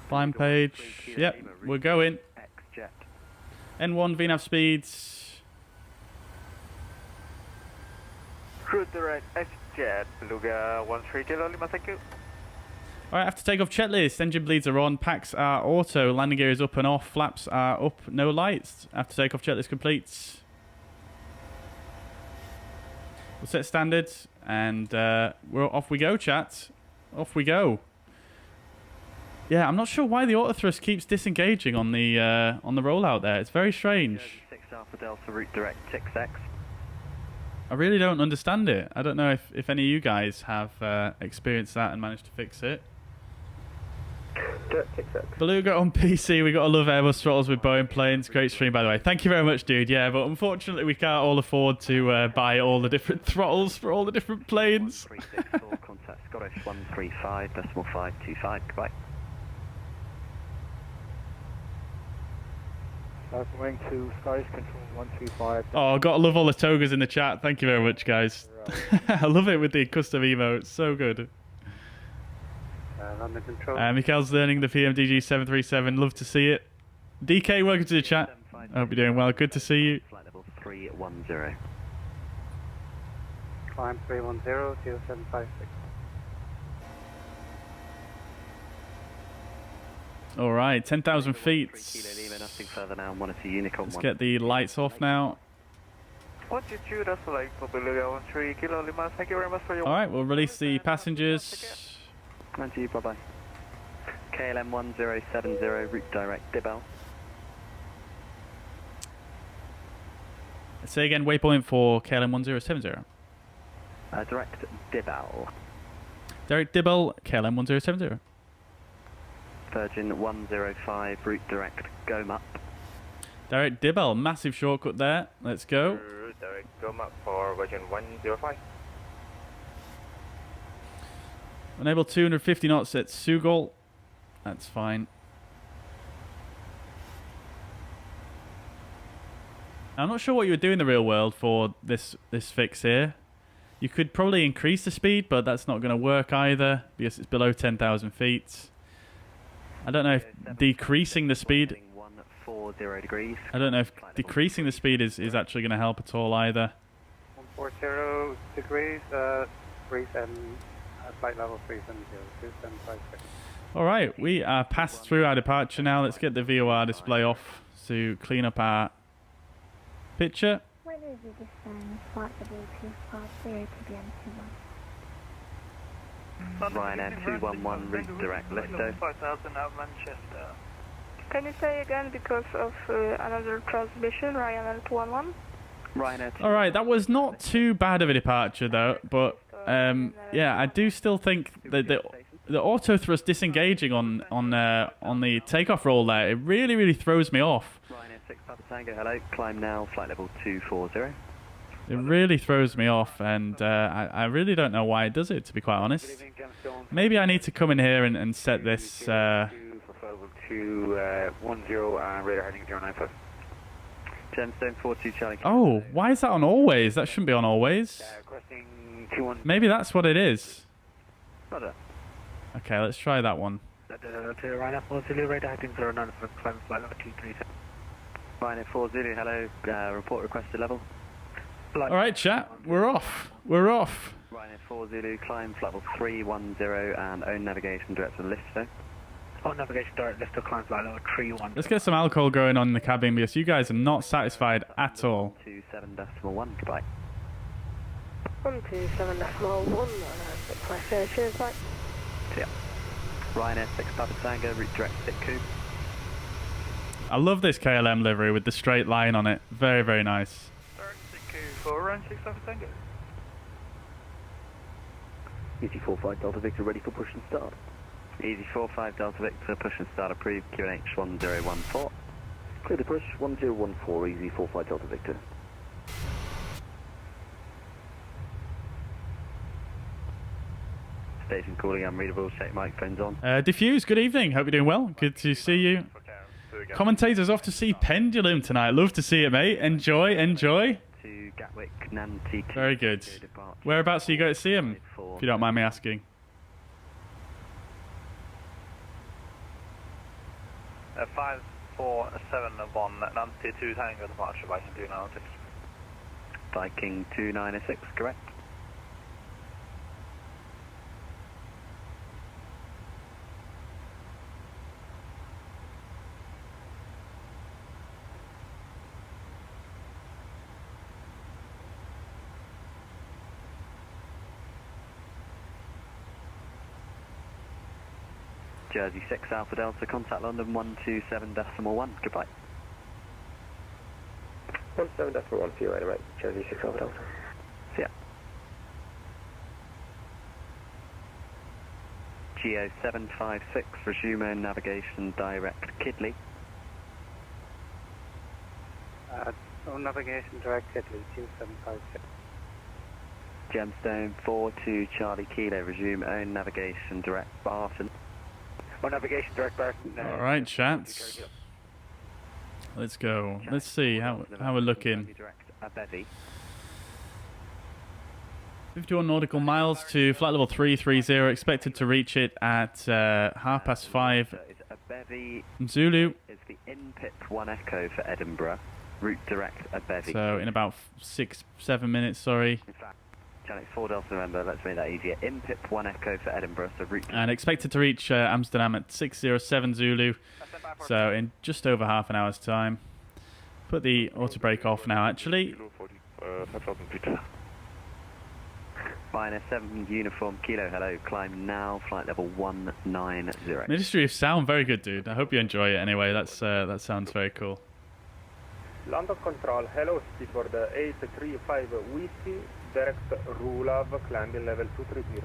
Climb page. Yep, we're going. X-Jet. N1 VNAV speeds. Cruise direct X-Jet, Beluga 13 Kilo Lima, thank you. Alright, after takeoff checklist, engine bleeds are on, packs are auto, landing gear is up and off, flaps are up, no lights. After takeoff checklist completes. We'll set standards, and we're off we go, chat. Off we go. Yeah, I'm not sure why the auto thrust keeps disengaging on the rollout there. It's very strange. 6 Alpha Delta route direct 6X. I really don't understand it. I don't know if any of you guys have experienced that and managed to fix it. Beluga on PC, we got to love Airbus throttles with Boeing planes. Great stream, by the way. Thank you very much, dude. Yeah, but unfortunately we can't all afford to buy all the different throttles for all the different planes. 1364, contact Scottish 135.525, goodbye. Wing to Scottish Control 135. Oh, I've got to love all the togas in the chat. Thank you very much, guys. I love it with the custom emotes. So good. London Control. Mikhail's learning the PMDG 737. Love to see it. DK, welcome to the chat. I hope you're doing well. Good to see you. Flight level 310. Climb 310, 0756. All right, 10,000 feet. Nothing further now. 102 Unicorn. Let's get the lights off now. Altitude, that's like Mobilia 13 Kilo Lima. Thank you very much for your... All right, we'll release the passengers. And to you, bye-bye. KLM 1070, route direct, Dibel. Say again, waypoint for KLM 1070. Direct, Dibel. Derek Dibble, KLM 1070. Virgin 105, route direct, go map. Derek Dibble, massive shortcut there. Let's go. Direct go map for Virgin 105. Enable 250 knots at Sugol. That's fine. I'm not sure what you would do in the real world for this fix here. You could probably increase the speed, but that's not going to work either because it's below 10,000 feet. I don't know if decreasing the speed... 140 degrees. I don't know if decreasing the speed is actually going to help at all either. 140 degrees, 37, flight level 370, 2756. Alright, we are passed through our departure now. Let's get the VOR display off to clean up our picture. When is the descent? Flight level 250 to BM21. Ryanair 211, route direct, Listo. 5000 out of Manchester. Can you say again because of another transmission, Ryanair 211? Ryanair. All right, that was not too bad of a departure though, but yeah, I do still think that the auto thrust disengaging on the takeoff roll there, it really throws me off. Ryanair 6 Papa Tango, hello, climb now, flight level 240. It really throws me off, and I really don't know why it does it, to be quite honest. Maybe I need to come in here and set this... 210 and radar heading 095. Gemstone 42 Charlie. Oh, why is that on always? That shouldn't be on always. Maybe that's what it is. Okay, let's try that one. Ryanair 40, radar heading 095, climb flight level 237. Ryanair 40, hello, report requested level. Alright chat, we're off. We're off. Ryanair 40, climb flight level 310 and own navigation direct to the Listo. On navigation direct, Listo, climb flight level 310. Let's get some alcohol going on in the cabin because you guys are not satisfied at all. 27.1, goodbye. 127.1, cheers, bye. See ya. Ryanair 6 Papa Tango, route direct Sitku. I love this KLM livery with the straight line on it. Very nice. Direct Sitku for Ryan 6 Papa Tango. Easy 45 Delta Victor, ready for push and start. Easy 45 Delta Victor, push and start approved, QNH 1014. Clear the push, 1014, easy 45 Delta Victor. Station calling unreadable, check microphones on. Diffuse, good evening. Hope you're doing well. Good to see you. Commentators off to see Pendulum tonight. Love to see it, mate. Enjoy. To Gatwick, Nancy. Very good. Whereabouts are you going to see him, if you don't mind me asking? 5471 Nancy 2 Tango departure, Viking 296. Viking 296, correct. Jersey 6 Alpha Delta, contact London 127.1, goodbye. 17.1 for you, right, Jersey 6 Alpha Delta. See ya. Geo 756, resume own navigation direct Kidley. On navigation direct Italy 2756. Gemstone 42 Charlie Kilo, resume own navigation direct Barton. On navigation direct Barton. Alright, chats. Let's go. Let's see how we're looking. 51 nautical miles to flight level 330. Expected to reach it at 5:30 Bevy Zulu. is the in-pit 1 Echo for Edinburgh. Route direct at Bevy. So in about 6-7 minutes, sorry. In fact, Channel 4 Delta November, let's make that easier. In-pit 1 Echo for Edinburgh, so route... And expected to reach Amsterdam at 607 Zulu. So in just over half an hour's time. Put the auto brake off now, actually. Minus 7 uniform kilo, hello, climb now, flight level 190. Ministry of Sound, very good, dude. I hope you enjoy it anyway. That sounds very cool. London Control, hello, speed for the 835 Whiskey, direct Rulav, climbing level 230.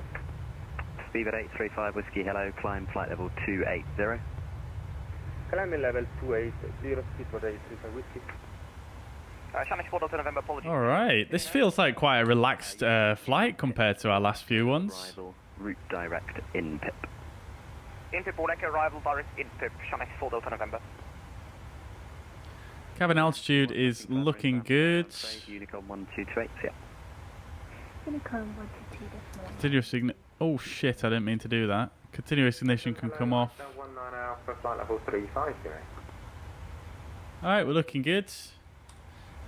Speed at 835 Whiskey, hello, climb flight level 280. Climbing level 280, speed for the 835 Whiskey. Channel 4 Delta November, apologies. Alright, this feels like quite a relaxed flight compared to our last few ones. Arrival, route direct in PIP. In PIP, 1 Echo, arrival direct in PIP, Channel 4 Delta November. Cabin altitude is looking good. Unicorn 1228, yeah. Unicorn 122 this morning. Continuous ignition. Oh shit, I didn't mean to do that. Continuous ignition can come off. Alright, we're looking good.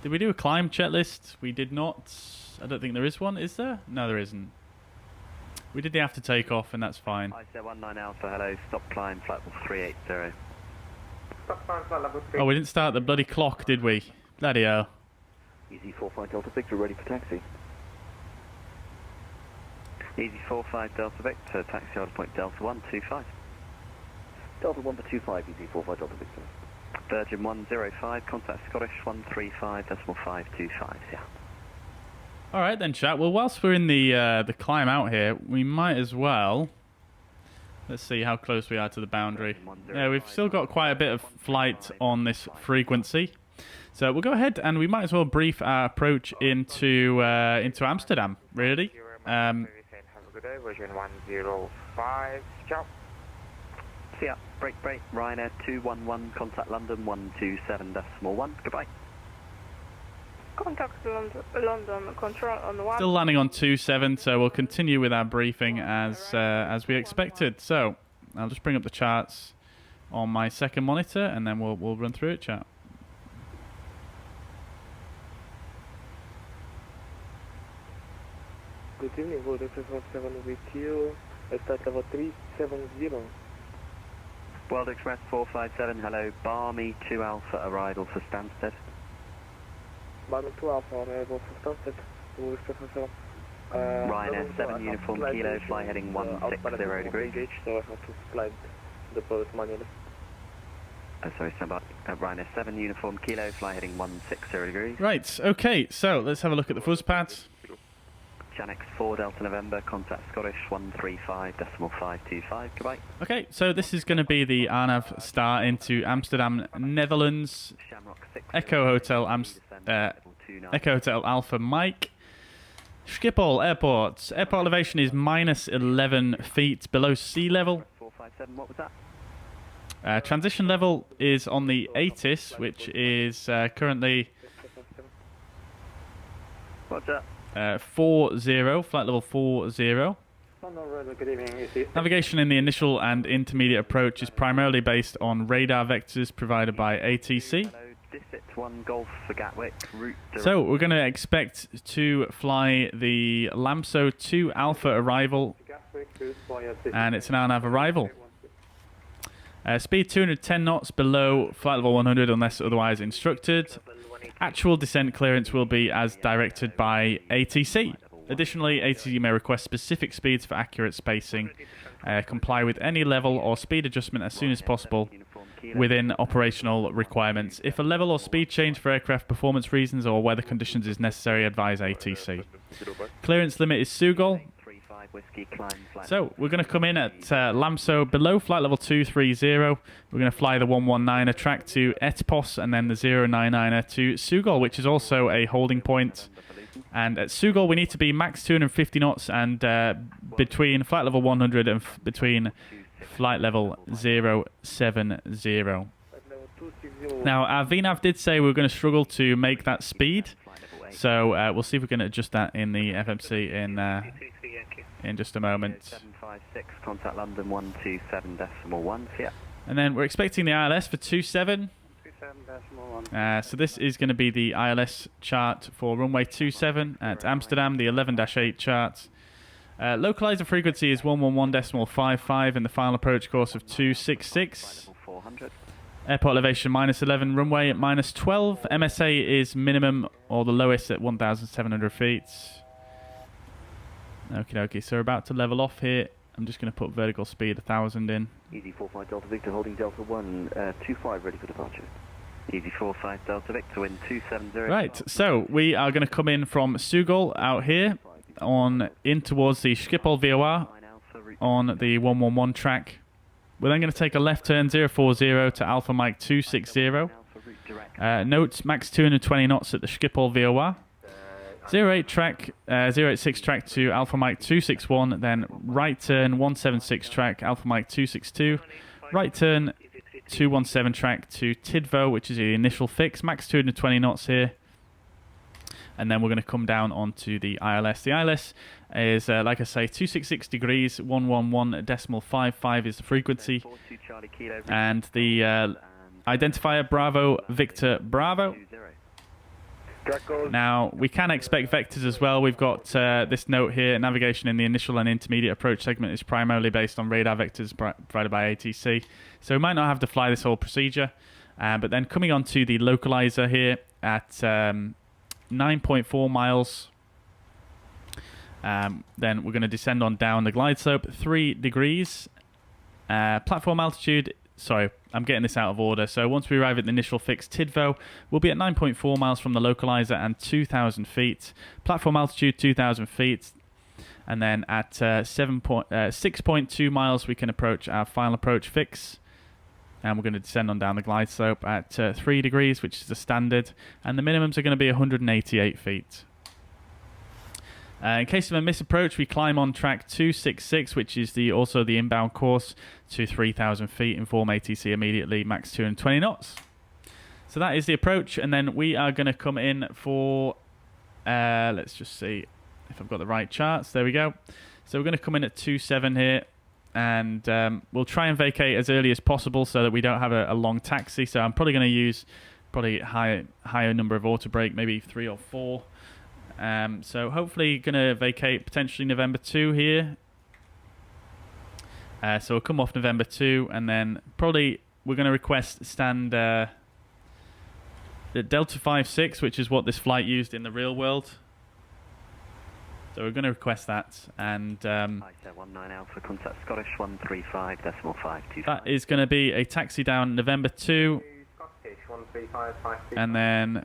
Did we do a climb checklist? We did not. I don't think there is one, is there? No, there isn't. We did the after takeoff, and that's fine. I said 19 Alpha, hello, stop climb, flight level 380. Oh, we didn't start the bloody clock, did we? Bloody hell. Easy 45 Delta Victor, ready for taxi. Easy 45 Delta Victor, taxi order point Delta 125. Delta 125, easy 45 Delta Victor. Virgin 105, contact Scottish 135.525, yeah. Alright then, chat. Well, whilst we're in the climb out here, we might as well... Let's see how close we are to the boundary. Yeah, we've still got quite a bit of flight on this frequency. So we'll go ahead and we might as well brief our approach into Amsterdam, really. Have a good day, version 105, ciao. See ya, break, Ryanair 211, contact London 127.1, goodbye. Contact London Control on 1. Still landing on 27, so we'll continue with our briefing as we expected. So I'll just bring up the charts on my second monitor, and then we'll run through it, chat. Good evening, World Express 17 with you, start level 370. World Express 457, hello, Barmy 2 Alpha, arrival for Stansted. Barmy 2 Alpha, arrival for Stansted, World Express 7. Ryanair 7 uniform kilo, fly heading 160 degrees. So I have to slide the product manually. Sorry, stand by. Ryanair 7 uniform kilo, fly heading 160 degrees. Right, okay, so let's have a look at the fuzz pads. Janex 4 Delta November, contact Scottish 135.525, goodbye. Okay, so this is going to be the Arnav start into Amsterdam, Netherlands. Echo Hotel Alpha Mike. Schiphol Airport. Airport elevation is minus 11 feet below sea level. 457, what was that? Transition level is on the ATIS, which is currently... What's that? 40, flight level 40. Navigation in the initial and intermediate approach is primarily based on radar vectors provided by ATC. So we're going to expect to fly the Lamso 2 Alpha arrival, and it's an RNAV arrival. Speed 210 knots below flight level 100 unless otherwise instructed. Actual descent clearance will be as directed by ATC. Additionally, ATC may request specific speeds for accurate spacing. Comply with any level or speed adjustment as soon as possible within operational requirements. If a level or speed change for aircraft performance reasons or weather conditions is necessary, advise ATC. Clearance limit is Sugol. So we're going to come in at Lamso below flight level 230. We're going to fly the 119er track to Etpos and then the 099er to Sugol, which is also a holding point. And at Sugol we need to be max 250 knots and between flight level 100 and between flight level 070. Now our VNAV did say we were going to struggle to make that speed, so we'll see if we can adjust that in the FMC in just a moment. 756, contact London 127.1, yeah. And then we're expecting the ILS for 27. So this is going to be the ILS chart for runway 27 at Amsterdam, the 11-8 chart. Localizer frequency is 111.55 and the final approach course of 266. Airport elevation -11, runway at -12. MSA is minimum or the lowest at 1,700 feet. Okay, so we're about to level off here. I'm just going to put vertical speed 1,000 in. Easy 45 Delta Victor holding Delta 125 ready for departure. Easy 45 Delta Victor, wind 270. Right, so we are going to come in from Sugol out here in towards the Schipol VOR on the 111 track. We're then going to take a left turn 040 to Alpha Mike 260. Note max 220 knots at the Schipol VOR. 086 track to Alpha Mike 261, then right turn 176 track Alpha Mike 262, right turn 217 track to Tidvo, which is the initial fix, max 220 knots here. And then we're going to come down onto the ILS. The ILS is, like I say, 266 degrees, 111.55 is the frequency. And the identifier Bravo Victor Bravo. Now, we can expect vectors as well. We've got this note here, navigation in the initial and intermediate approach segment is primarily based on radar vectors provided by ATC. So we might not have to fly this whole procedure. But then coming on to the localizer here at 9.4 miles. Then we're going to descend on down the glide slope 3 degrees. Platform altitude, sorry, I'm getting this out of order. So once we arrive at the initial fix Tidvo, we'll be at 9.4 miles from the localizer and 2,000 feet. Platform altitude 2,000 feet. And then at 6.2 miles, we can approach our final approach fix. And we're going to descend on down the glide slope at 3 degrees, which is the standard. And the minimums are going to be 188 feet. In case of a misapproach, we climb on track 266, which is also the inbound course, to 3,000 feet, inform ATC immediately, max 220 knots. So that is the approach, and then we are going to come in for, let's just see if I've got the right charts. There we go. So we're going to come in at 27 here, and we'll try and vacate as early as possible so that we don't have a long taxi. So I'm probably going to use higher number of auto brake, maybe 3 or 4. So hopefully going to vacate potentially November 2 here. So we'll come off November 2 and then probably we're going to request stand the Delta 56, which is what this flight used in the real world. So we're going to request that, and 19 Alpha, contact Scottish 135.525. that is going to be a taxi down November 2. And then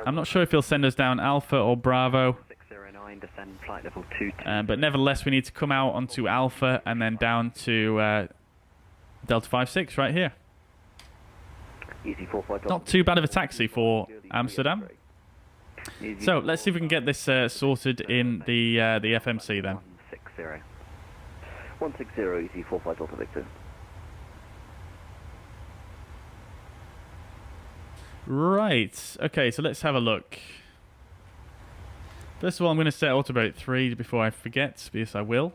I'm not sure if he'll send us down Alpha or Bravo. 609, descend flight level 2. But nevertheless, we need to come out onto Alpha and then down to Delta 56 right here. Easy 45 Not too bad of a taxi for Amsterdam. So let's see if we can get this sorted in the FMC then. 160, easy 45 Delta Victor. Right, okay, so let's have a look. First of all, I'm going to set auto brake 3 before I forget, because I will.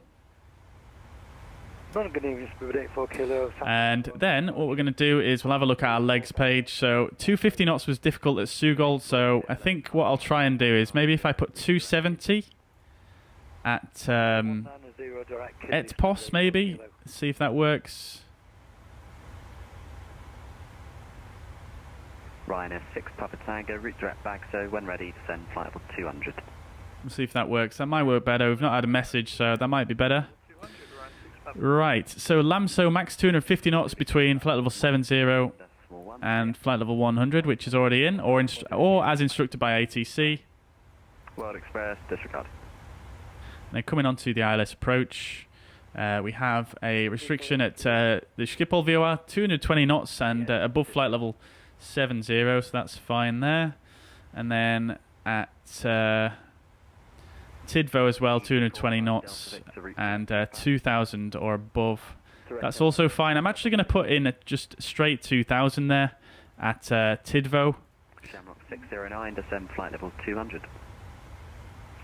And then what we're going to do is we'll have a look at our legs page. So 250 knots was difficult at Sugol, so I think what I'll try and do is maybe if I put 270 at Etpos maybe, see if that works. Ryanair 6 Papa Tango, route direct back, so when ready, descend flight level 200. We'll see if that works. That might work better. We've not had a message, so that might be better. Right, so Lamso max 250 knots between flight level 70 and flight level 100, which is already in, or as instructed by ATC. World Express, disregard. Then coming on to the ILS approach, we have a restriction at the Schipol VOR, 220 knots and above flight level 70, so that's fine there. And then at Tidvo as well, 220 knots and 2,000 or above. That's also fine. I'm actually going to put in just straight 2,000 there at Tidvo. Shamrock 609, descend flight level 200.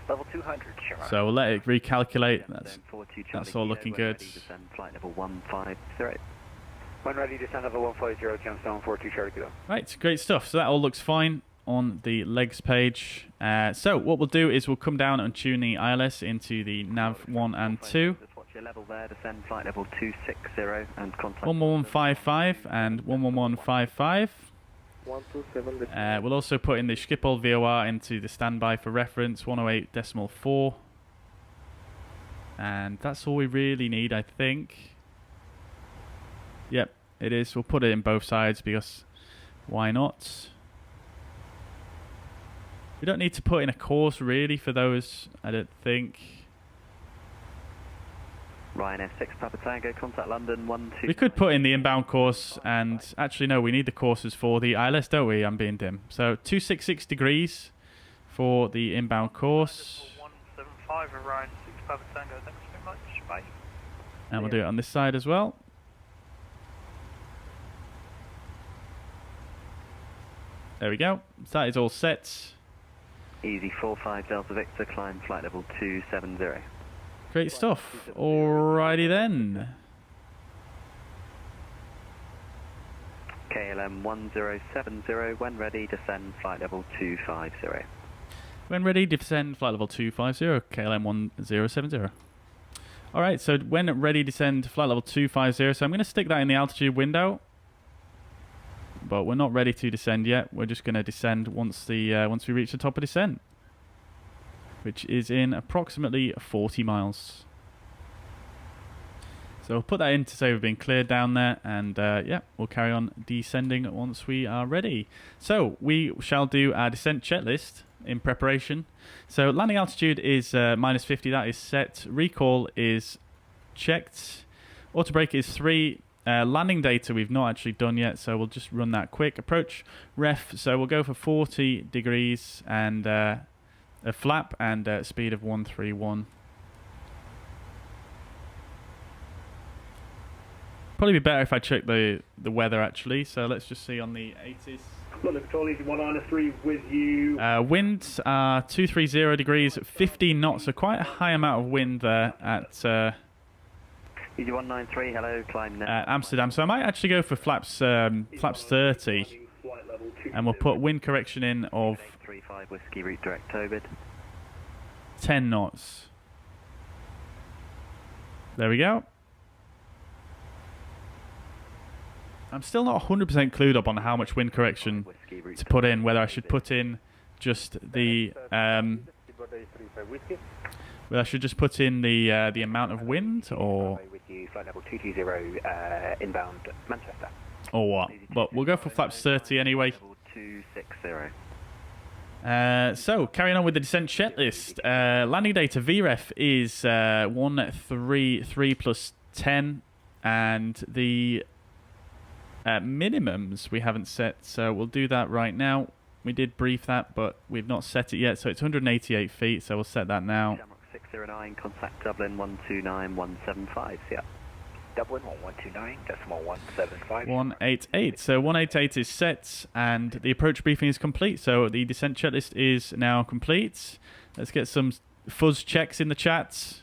Level 200, Shamrock. So we'll let it recalculate. That's all looking good. Descend flight level 150. When ready, descend level 150, Gemstone 42 Charlie Kilo. Right, great stuff. So that all looks fine on the legs page. So what we'll do is we'll come down and tune the ILS into the nav 1 and 2. Just watch your level there, descend flight level 260 and contact 11155 and 11155. 127. We'll also put in the Schipol VOR into the standby for reference, 108.4. And that's all we really need, I think. Yep, it is. We'll put it in both sides because why not? We don't need to put in a course really for those, I don't think. Ryan F6 Papa Tango, contact London 12. We could put in the inbound course, and actually no, we need the courses for the ILS, don't we? I'm being dim. So 266 degrees for the inbound course. 175 Ryan 6 Papa Tango, thanks very much, bye. And we'll do it on this side as well. There we go. So that is all set. Easy 45 Delta Victor, climb flight level 270. Great stuff. Alrighty then. KLM 1070, when ready, descend flight level 250. When ready, descend flight level 250, KLM 1070. Alright, so when ready, descend flight level 250. So I'm going to stick that in the altitude window. But we're not ready to descend yet. We're just going to descend once we reach the top of descent, which is in approximately 40 miles. So we'll put that in to say we've been cleared down there, and yeah, we'll carry on descending once we are ready. So we shall do our descent checklist in preparation. So landing altitude is minus 50, that is set. Recall is checked. Auto brake is 3. Landing data we've not actually done yet, so we'll just run that quick. Approach ref, so we'll go for 40 degrees and a flap and a speed of 131. Probably be better if I check the weather actually, so let's just see on the 80s. London Control, Easy 193 with you. Winds are 230 degrees, 15 knots, so quite a high amount of wind there at Easy 193, hello, climb now. Amsterdam. So I might actually go for flaps 30, and we'll put wind correction in of 35 Whiskey route direct Tobit. 10 knots. There we go. I'm still not 100% clued up on how much wind correction to put in, whether I should put in just the whether I should just put in the amount of wind, or Flight level 220 inbound Manchester. Or what? But we'll go for flaps 30 anyway. 260. So carrying on with the descent checklist. Landing data VREF is 133 plus 10, and the minimums we haven't set, so we'll do that right now. We did brief that, but we've not set it yet, so it's 188 feet, so we'll set that now. 609, contact Dublin 129175, yeah. Dublin 1129.175. 188. So 188 is set, and the approach briefing is complete. So the descent checklist is now complete. Let's get some fuzz checks in the chat.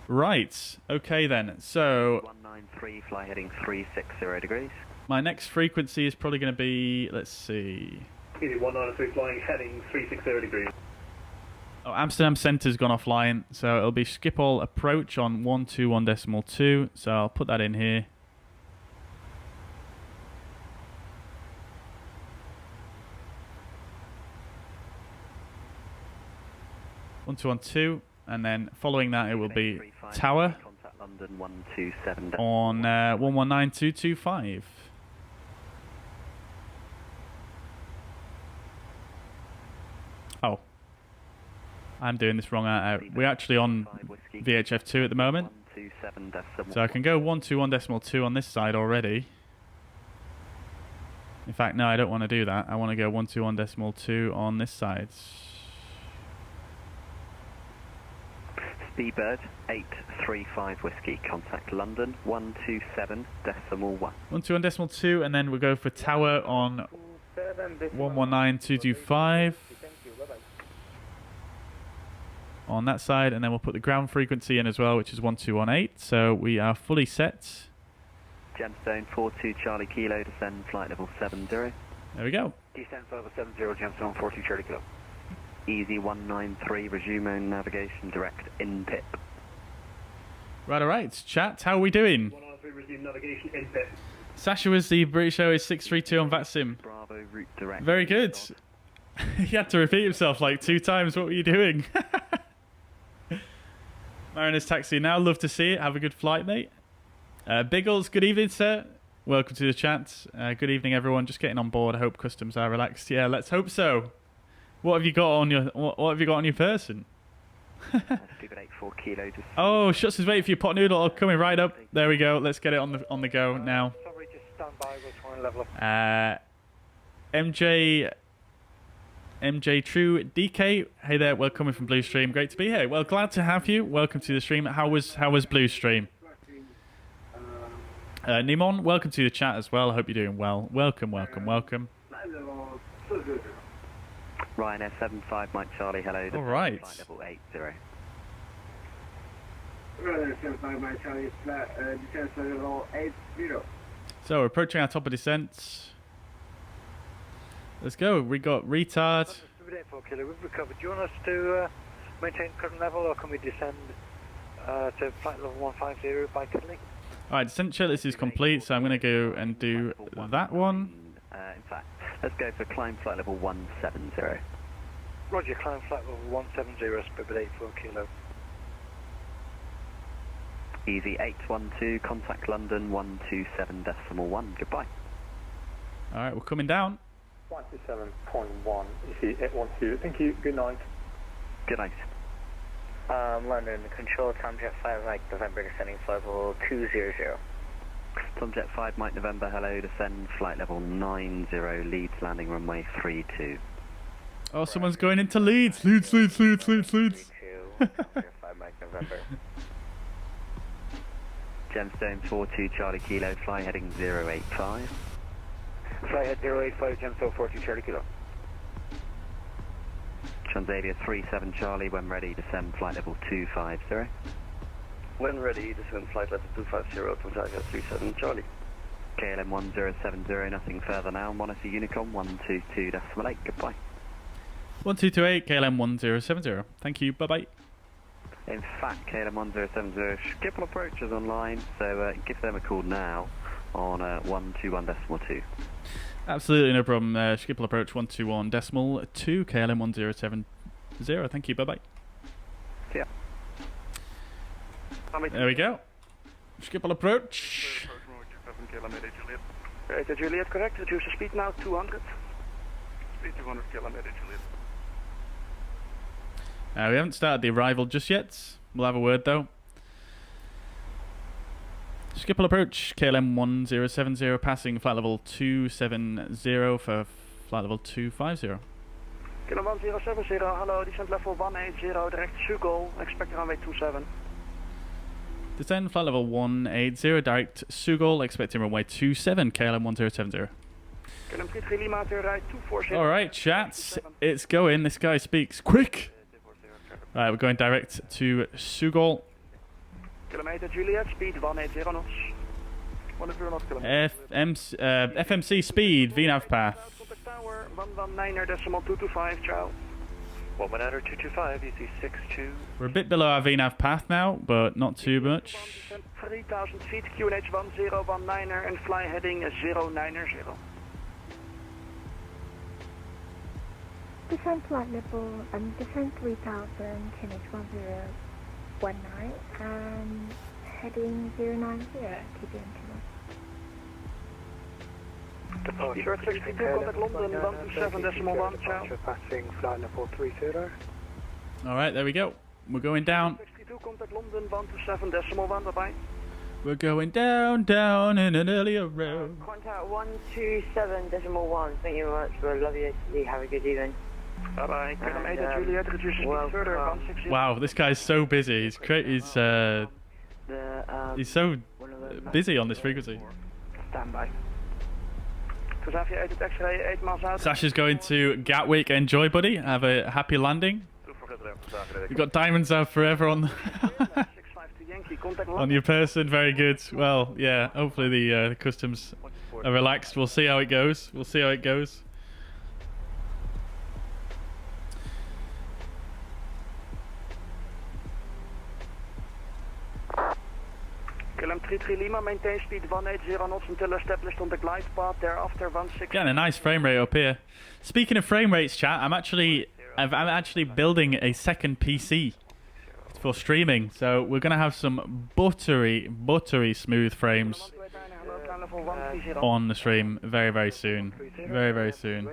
Right. Okay then. So 193, fly heading 360 degrees. My next frequency is probably going to be, let's see. Easy 193, flying heading 360 degrees. Oh, Amsterdam Centre's gone offline, so it'll be Schipol Approach on 121.2. So I'll put that in here. One two, and then following that it will be Tower London 127 on 119.225. Oh, I'm doing this wrong. We're actually on VHF2 at the moment, so I can go 121.2 on this side already. In fact, no, I don't want to do that. I want to go 121.2 on this side. Speedbird 835 Whiskey, contact London 127.1. 121.2, and then we'll go for Tower on 119.225. on that side, and then we'll put the ground frequency in as well, which is 1218. So we are fully set. Gemstone 42 Charlie Kilo, descend flight level 70. There we go. Descent level 70, Gemstone 42 Charlie Kilo. Easy 193, resume own navigation, direct in pip. Right, all right. Chat, how are we doing? 193, resume navigation in pip. Sasha was the British Airways 632 on VATSIM. Bravo, route direct. Very good. He had to repeat himself like 2 times. What were you doing? Mariners Taxi now. Love to see it. Have a good flight, mate. Biggles, good evening, sir. Welcome to the chat. Good evening, everyone. Just getting on board. I hope customs are relaxed. Yeah, let's hope so. What have you got on your What have you got on your person? Stupid 84 Kilo. Just Oh, Shuts is waiting for your pot noodle. Oh, coming right up. There we go. Let's get it on the go now. Sorry, just stand by. We'll try and level up. MJ True DK. Hey there. Welcome from Blue Stream. Great to be here. Well, glad to have you. Welcome to the stream. How was Blue Stream? Nimon, welcome to the chat as well. I hope you're doing well. Welcome. Ryanair 75 Mike Charlie, hello. All right. Flight level 80. Ryanair 75 Mike Charlie, descent level 80. So we're approaching our top of descent. Let's go. We got retard. We've recovered. Do you want us to maintain current level, or can we descend to flight level 150 by cuddling? Alright, descent checklist is complete, so I'm going to go and do that one. In fact, let's go for climb flight level 170. Roger, climb flight level 170, Spirit 84 Kilo. Easy 812, contact London 127.1. Goodbye. Alright, we're coming down. 127.1, Easy 812. Thank you. Good night. Good night. London, control Tomjet 5 Mike November, descending flight level 200. Tomjet 5 Mike November, hello, descend flight level 90, Leeds landing runway 32. Oh, someone's going into Leeds. Leeds. 5 Mike November. Gemstone 42 Charlie Kilo, fly heading 085. Fly head 085, Gemstone 42 Charlie Kilo. Transavia 37 Charlie, when ready, descend flight level 250. When ready, descend flight level 250, Transavia 37 Charlie. KLM 1070, nothing further now, monitor Unicom 122.8, goodbye. 1228, KLM 1070. Thank you, bye-bye. In fact, KLM 1070, Schipol Approach is online, so give them a call now on 121.2. Absolutely no problem. Schipol Approach 121.2, KLM 1070. Thank you, bye-bye. Yeah. There we go. Schipol Approach. Juliet, correct. Reduce the speed now, 200. Speed 200 kilometer, Juliet. We haven't started the arrival just yet. We'll have a word, though. Schipol Approach, KLM 1070, passing flight level 270 for flight level 250. KLM 1070, hello, descent level 180, direct Sugol, expect runway 27. Descend flight level 180, direct Sugol, expecting runway 27, KLM 1070. KLM 33 Lima, right 240. Alright, chat, it's going. This guy speaks quick. Right, we're going direct to Sugol. Kilometer Juliet, speed 180 knots. 180 knots kilometer. FMC speed, VNAV path. Contact tower, 119.225, ciao. 119.225, easy 62. We're a bit below our VNAV path now, but not too much. 3,000 feet, QNH 1019 and fly heading 090. Descent flight level, descent 3000, QNH 1019 and heading 090, TBM 2. Short 62, contact London 127.1, ciao. Passing flight level 30. Alright, there we go. We're going down. 62, contact London 127.1, bye-bye. We're going down in an earlier road. Contact 127.1, thank you very much, we'll love you, have a good evening. Bye-bye, kilometer Juliet, reduce speed further, 160. Wow, this guy's so busy. He's so busy on this frequency. Stand by. X-ray 8 miles out. Sasha's going to Gatwick. Enjoy, buddy. Have a happy landing. You've got diamonds out forever on on your person. Very good. Well, yeah. Hopefully the customs are relaxed. We'll see how it goes. We'll see how it goes. KLM 33 Lima, maintain speed 180 knots until established on the glide path. Thereafter 16. Getting a nice frame rate up here. Speaking of frame rates, chat, I'm actually building a second PC for streaming, so we're gonna have some buttery smooth frames on the stream very soon. Very soon.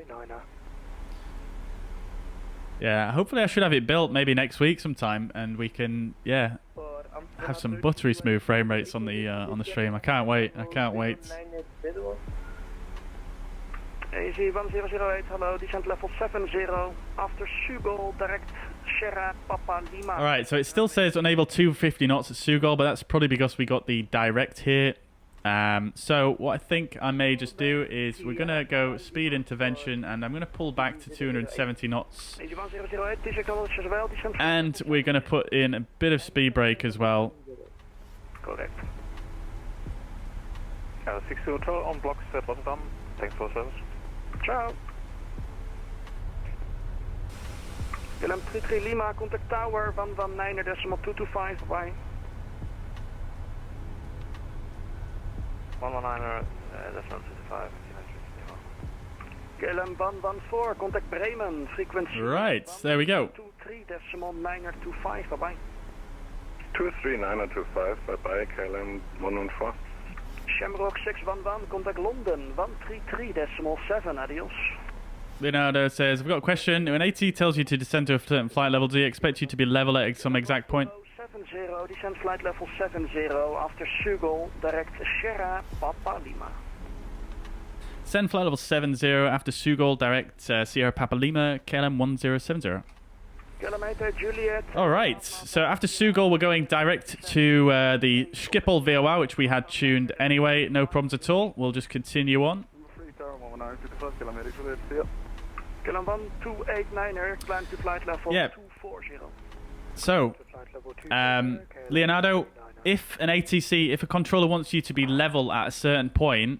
Yeah, hopefully I should have it built maybe next week sometime, and we can have some buttery smooth frame rates on the stream. I can't wait. AZ 1008, hello, descent level 70 after Sugol, direct Sierra Papa Lima. Alright, so it still says unable 250 knots at Sugol, but that's probably because we got the direct here. So what I think I may just do is we're going to go speed intervention, and I'm going to pull back to 270 knots. And we're going to put in a bit of speed brake as well. Correct. 6 on blocks at Rotterdam. Thanks for service. Ciao. KLM 33 Lima, contact tower 119.225, bye. 119.225. KLM 114, contact Bremen, frequency. Right, there we go. 23.925, bye bye. 23.925, bye bye, KLM 114. Shamrock 611, contact London, 133.7, adios. Leonardo says, I've got a question. When AT tells you to descend to a certain flight level, do you expect you to be level at some exact point? 70, descend flight level 70, after Sugol, direct Sierra Papa Lima. Descend flight level 70, after Sugol, direct Sierra Papa Lima, KLM 1070. Kilometer Juliet. Alright, so after Sugol, we're going direct to the Schipol VOR, which we had tuned anyway. No problems at all. We'll just continue on. KLM 1289er, climb to flight level 240. So, Leonardo, if an ATC, if a controller wants you to be level at a certain point,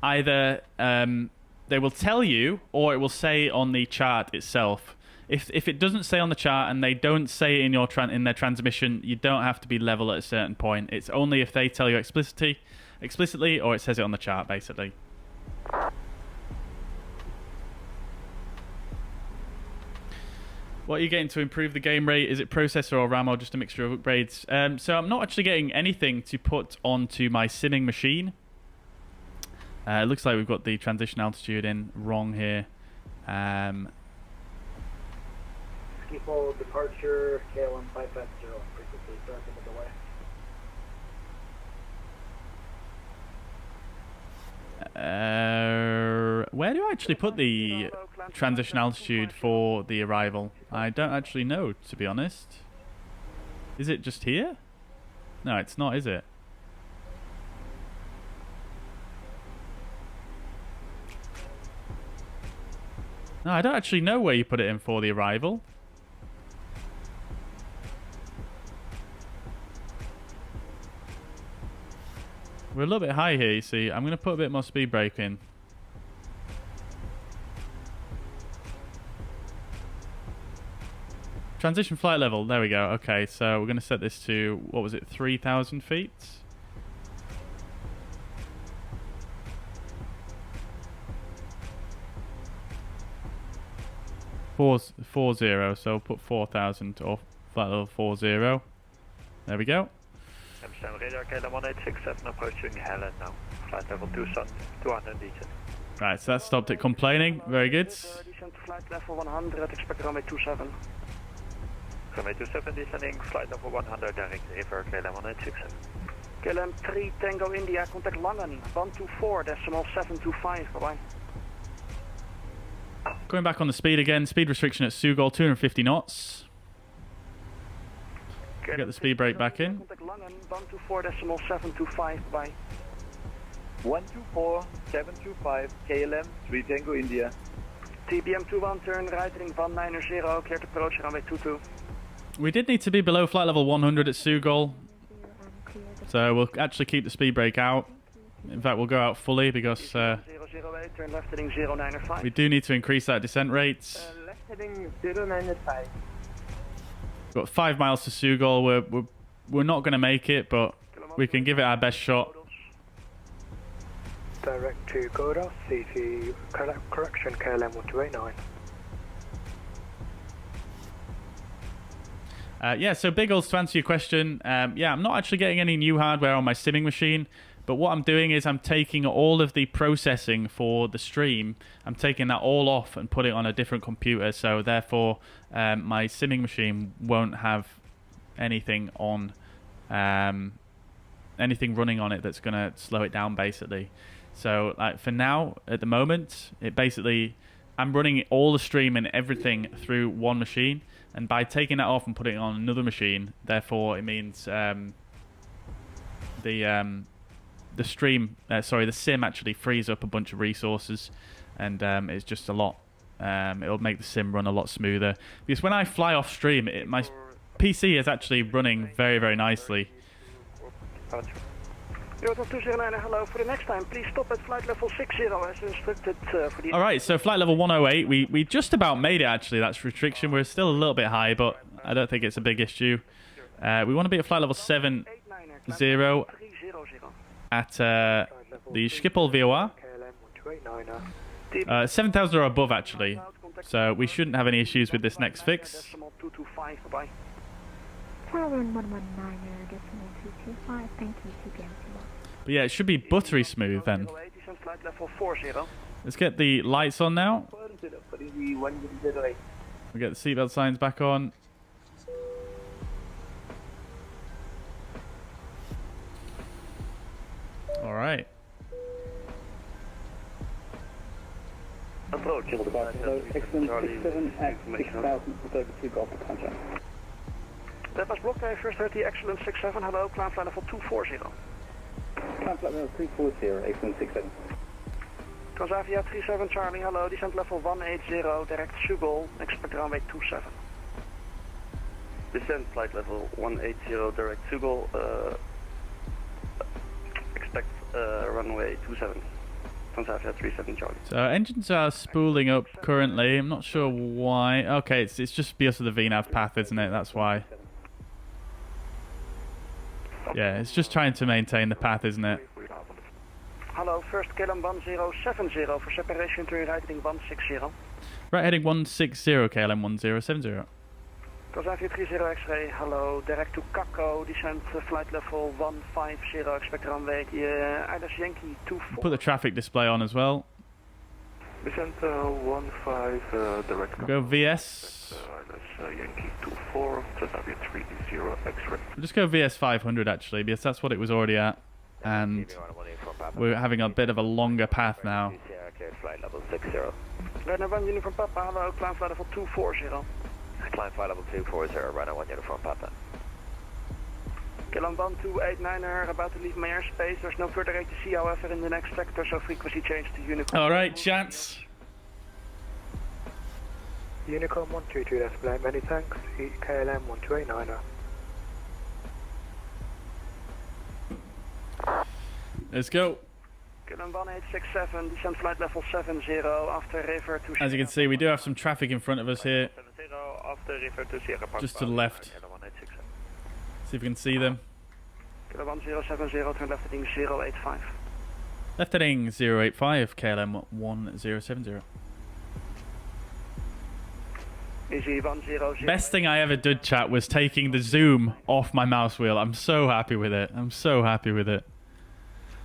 either they will tell you or it will say on the chart itself. If it doesn't say on the chart and they don't say it in their transmission, you don't have to be level at a certain point. It's only if they tell you explicitly or it says it on the chart, basically. What are you getting to improve the game rate? Is it processor or RAM or just a mixture of upgrades? So I'm not actually getting anything to put onto my simming machine. It looks like we've got the transition altitude in wrong here. Schipol departure, KLM 550, frequency traffic of the way. Where do I actually put the transition altitude for the arrival? I don't actually know, to be honest. Is it just here? No, it's not, is it? No, I don't actually know where you put it in for the arrival. We're a little bit high here, you see. I'm going to put a bit more speed brake in. Transition flight level. There we go. Okay, so we're going to set this to, what was it, 3,000 feet? Four zero, so put 4,000 or flight level 40. There we go. Amsterdam radar KLM 1867 approaching Helen now. Flight level 200 descent. Right, so that stopped it complaining. Very good. Descent to flight level 100, expect runway 27. Runway 27 descending, flight level 100, direct river KLM 1867. KLM 3 Tango India, contact Langen, 124.725, bye-bye. Going back on the speed again. Speed restriction at Sugol, 250 knots. Get the speed brake back in. Contact Langen, 124.725, bye. 124.725, KLM 3 Tango India. TBM 21, turn right heading 190, clear to approach runway 22. We did need to be below flight level 100 at Sugol. So we'll actually keep the speed brake out. In fact, we'll go out fully because turn left heading 095. we do need to increase that descent rate. Left heading 095. Got 5 miles to Sugol. We're not going to make it, but we can give it our best shot. Direct to Goda, CT correction KLM 1289. Yeah, so Biggles, to answer your question, yeah, I'm not actually getting any new hardware on my simming machine, but what I'm doing is I'm taking all of the processing for the stream, I'm taking that all off and putting it on a different computer, so therefore my simming machine won't have anything on, anything running on it that's going to slow it down, basically. So like for now, at the moment, it basically, I'm running all the stream and everything through one machine, and by taking that off and putting it on another machine, therefore it means the stream, sorry, the sim actually frees up a bunch of resources, and it's just a lot. It'll make the sim run a lot smoother. Because when I fly off stream, my PC is actually running very, very nicely. Euro 209, hello. For the next time, please stop at flight level 60 as instructed for the... Alright, so flight level 108, we just about made it actually, that's restriction. We're still a little bit high, but I don't think it's a big issue. We want to be at flight level 70 at the Schipol VOR. 7,000 or above actually, so we shouldn't have any issues with this next fix. 7119.225, thank you, CPM. But yeah, it should be buttery smooth then. Let's get the lights on now. We get the seatbelt signs back on. Alright. Approach. Excellent 67 at 6,032 Golf Contact. That was block first 30, excellent 67, hello, climb flight level 240. Climb flight level 340, excellent 67. Transavia 37 Charlie, hello, descent level 180, direct Schugol, expect runway 27. Descent flight level 180, direct Sugol, expect runway 27. Transavia 37 Charlie. So engines are spooling up currently, I'm not sure why. Okay, it's just because of the VNAV path, isn't it? That's why. Yeah, it's just trying to maintain the path, isn't it? Hello, first KLM 1070 for separation to right heading 160. Right heading 160, KLM 1070. Transavia 30 X-ray, hello, direct to Kakko, descent flight level 150, expect runway Iris Yankee 24. Put the traffic display on as well. Descent 15, direct. We'll go VS. Yankee 24, Transavia 30 X-ray. We'll just go VS 500 actually, because that's what it was already at. And we're having a bit of a longer path now. Flight level 60. Runner 1 uniform Papa, hello, climb flight level 240. Climb flight level 240, runner 1 uniform Papa. KLM 1289, about to leave my airspace. There's no further ATC, however, in the next sector, so frequency change to Unicorn. Alright, chance. Unicorn 122, that's black, many thanks. KLM 1289. Let's go. KLM 1867, descent flight level 70, after river to... As you can see, we do have some traffic in front of us here. After river to Sierra Park. Just to the left. See if we can see them. KLM 1070, turn left heading 085. Left heading 085, KLM 1070. Easy 100. Best thing I ever did, chat, was taking the zoom off my mouse wheel. I'm so happy with it. I'm so happy with it.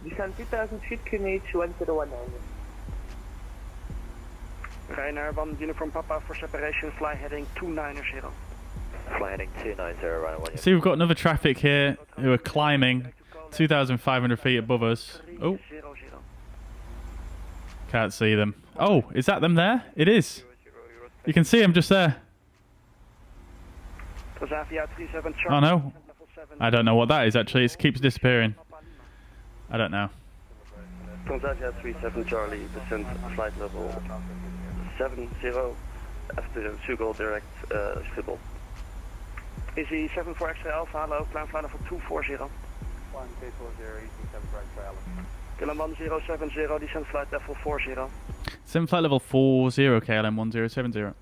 Descent 2000 feet, QNH 1019. Rainer 1 uniform Papa for separation, fly heading 290. Fly heading 290, runner 1. See, we've got another traffic here who are climbing 2,500 feet above us. Oh. Can't see them. Oh, is that them there? It is. You can see them just there. Oh no. I don't know what that is actually. It keeps disappearing. I don't know. Transavia 37 Charlie, descent flight level 70, after Sugol direct Schipol. Easy 74 X-ray Alpha, hello, climb flight level 240. 1K40, easy 74 X-ray Alpha. KLM 1070, descent flight level 40. Sim flight level 40, KLM 1070.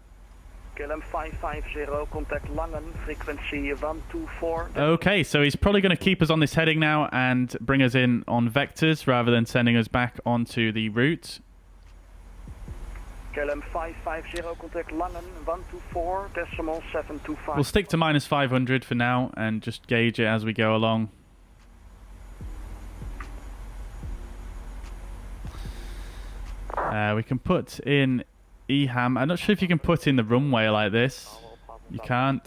KLM 550, contact Langen, frequency 124. Okay, so he's probably going to keep us on this heading now and bring us in on vectors rather than sending us back onto the route. KLM 550, contact Langen, 124.725. We'll stick to minus 500 for now and just gauge it as we go along. We can put in EHAM. I'm not sure if you can put in the runway like this. You can't.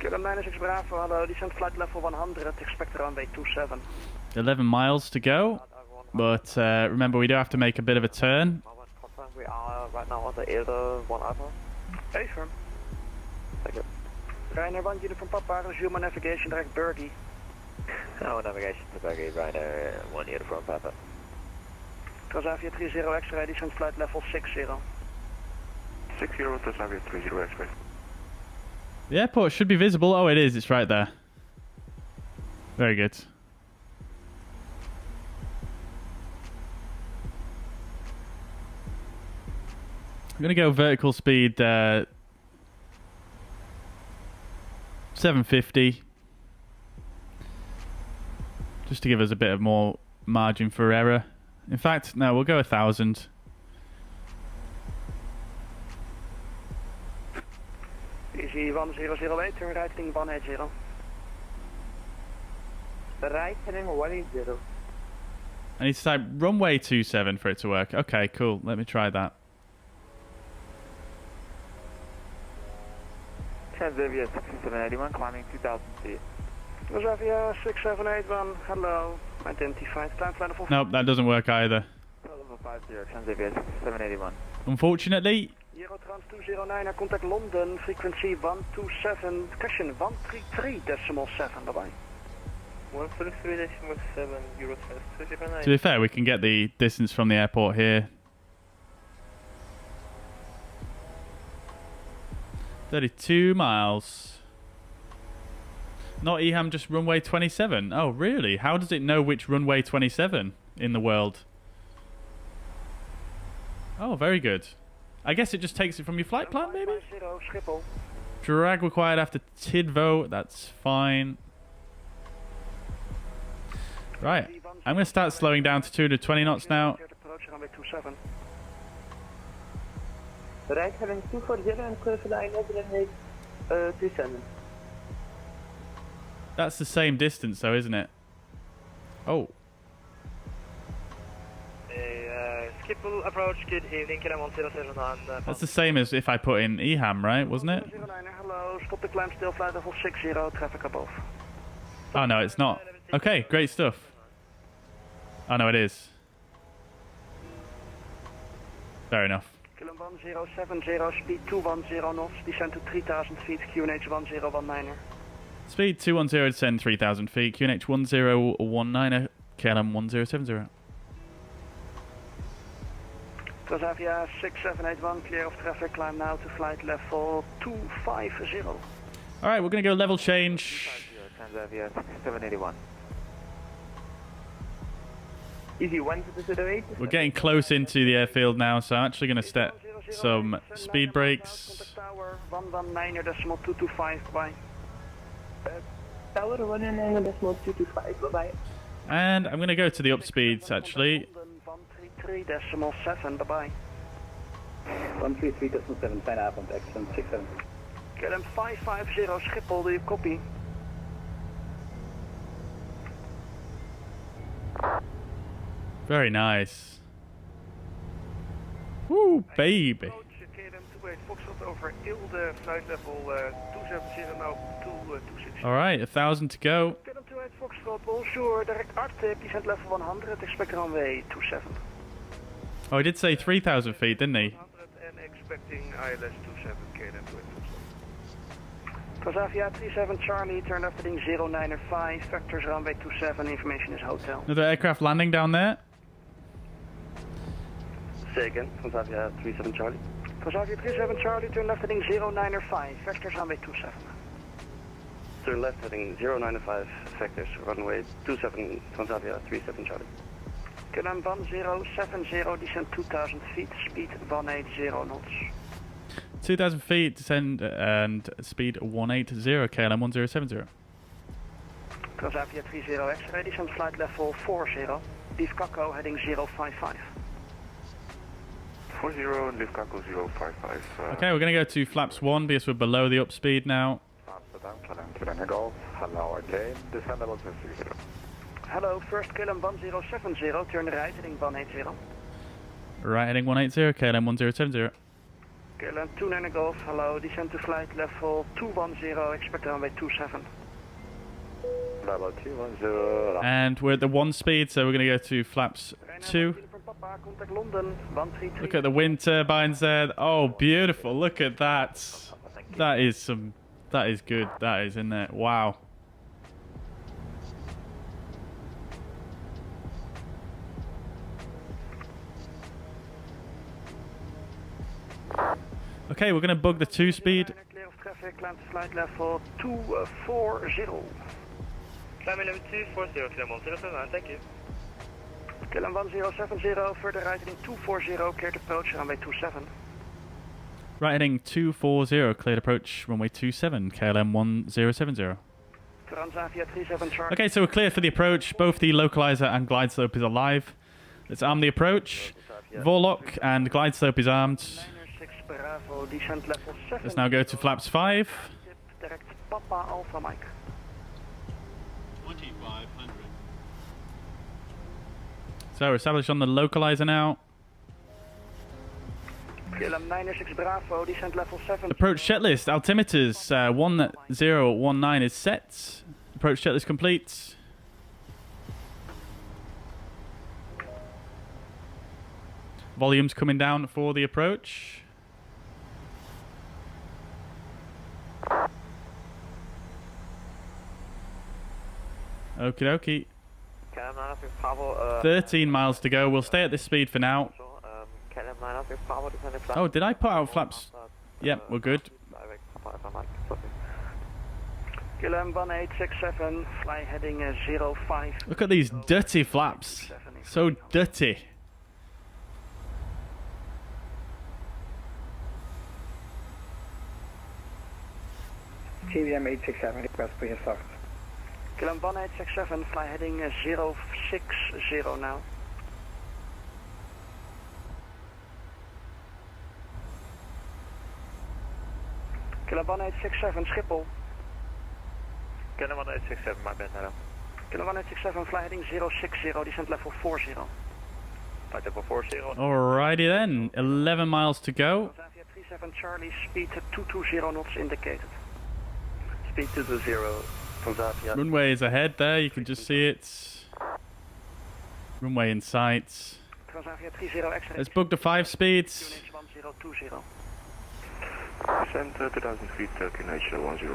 KLM 96 Bravo, hello, descent flight level 100, expect runway 27. 11 miles to go, but remember we do have to make a bit of a turn. We are right now on the Ilde 1 Alpha. Hey, firm. Thank you. Ryanair 1 unit from Papa, resume my navigation direct Bergie. No navigation to Bergie, Ryanair 1 unit from Papa. Transavia 30 X-ray, descent flight level 60. 60, Transavia 30 X-ray. The airport should be visible. Oh, it is. It's right there. Very good. I'm going to go vertical speed 750. Just to give us a bit of more margin for error. In fact, no, we'll go 1,000. Easy 1008, turn right heading 180. Right heading 180. I need to type runway 27 for it to work. Okay, cool. Let me try that. Transavia 6781, climbing 2,000 feet. Transavia 6781, hello, identified, climb flight level. Nope, that doesn't work either. Level 50, Transavia 6781. Unfortunately. Eurotrans 209, contact London, frequency 127, question 133.7, bye-bye. 133.7, Eurotrans 209. To be fair, we can get the distance from the airport here. 32 miles. Not EHAM, just runway 27. Oh, really? How does it know which runway 27 in the world? Oh, very good. I guess it just takes it from your flight plan, maybe? Schipol. Drag required after Tidvo. That's fine. Right. I'm going to start slowing down to 220 knots now. Right heading 240 and curve line over 27. That's the same distance though, isn't it? Oh. Schipol approach, good evening, KLM 1079. That's the same as if I put in EHAM, right? Wasn't it? Hello, stop the climb, still flight level 60, traffic above. Oh no, it's not. Okay, great stuff. Oh no, it is. Fair enough. KLM 1070, speed 210 knots, descend to 3000 feet, QNH 1019er. Speed 210, descend 3000 feet, QNH 1019er, KLM 1070. Transavia 6781, clear of traffic, climb now to flight level 250. Alright, we're going to go level change. Transavia 6781. Easy 108. We're getting close into the airfield now, so I'm actually going to set some speed brakes. Tower 119.225, bye. Tower 119.225, bye-bye. And I'm going to go to the up speeds, actually. 133.7, bye-bye. 133.7, fine avond, excellent, 67. KLM 550, Schiphol, do you copy? Very nice. Woo, baby. KLM 28 Foxtrot over Ilde, flight level 270, now 226. Alright, 1,000 to go. KLM 28 Foxtrot, bonjour, direct Arctic, descent level 100, expect runway 27. Oh, he did say 3,000 feet, didn't he? And expecting ILS 27, KLM 28 Foxtrot. Transavia 37 Charlie, turn left heading 095, vectors runway 27, information is hotel. Another aircraft landing down there. Say again, Transavia 37 Charlie. Transavia 37 Charlie, turn left heading 095, vectors runway 27. Turn left heading 095, vectors runway 27, Transavia 37 Charlie. KLM 1070, descend 2000 feet, speed 180 knots. 2,000 feet, descend and speed 180, KLM 1070. Transavia 30 X-ray, descend flight level 40, leave Kakko heading 055. 40, leave Kakko 055. Okay, we're going to go to flaps 1 because we're below the up speed now. Amsterdam, KLM Golf, hello again, descend level 50. Hello, first KLM 1070, turn right heading 180. Right heading 180, KLM 1070. KLM 29 Golf, hello, descend to flight level 210, expect runway 27. Level 210. And we're at the 1 speed, so we're going to go to flaps 2. Contact London, 133. Look at the wind turbines there. Oh, beautiful. Look at that. That is good. That is in there. Wow. Okay, we're going to bug the 2 speed. Clear of traffic, climb to flight level 240. Climbing level 240, KLM 1079, thank you. KLM 1070, further right heading 240, cleared approach, runway 27. Right heading 240, cleared approach, runway 27, KLM 1070. Transavia 37 Charlie. Okay, so we're clear for the approach. Both the localizer and glide slope is alive. Let's arm the approach. Vorlock and glide slope is armed. Bravo, descent level 7. Let's now go to flaps 5. Direct Papa Alpha Mike. 2500. So we're established on the localizer now. KLM 906 Bravo, descent level 7. Approach checklist, altimeters 1019 is set. Approach checklist complete. Volumes coming down for the approach. Okie dokie. 13 miles to go. We'll stay at this speed for now. Oh, did I put out flaps? Yep, we're good. KLM 1867, fly heading 05. Look at these dirty flaps. So dirty. KLM 867, request for your start. KLM 1867, fly heading 060 now. KLM 1867, Schiphol. KLM 1867, my bad, hello. KLM 1867, fly heading 060, descent level 40. Flight level 40. Alrighty then, 11 miles to go. Transavia 37 Charlie, speed 220 knots indicated. Speed 220, Transavia. Runway is ahead there, you can just see it. Runway in sight. Transavia 30 X-ray. Let's book the 5 speeds. QNH 1020. Descend 2000 feet, QNH 1020,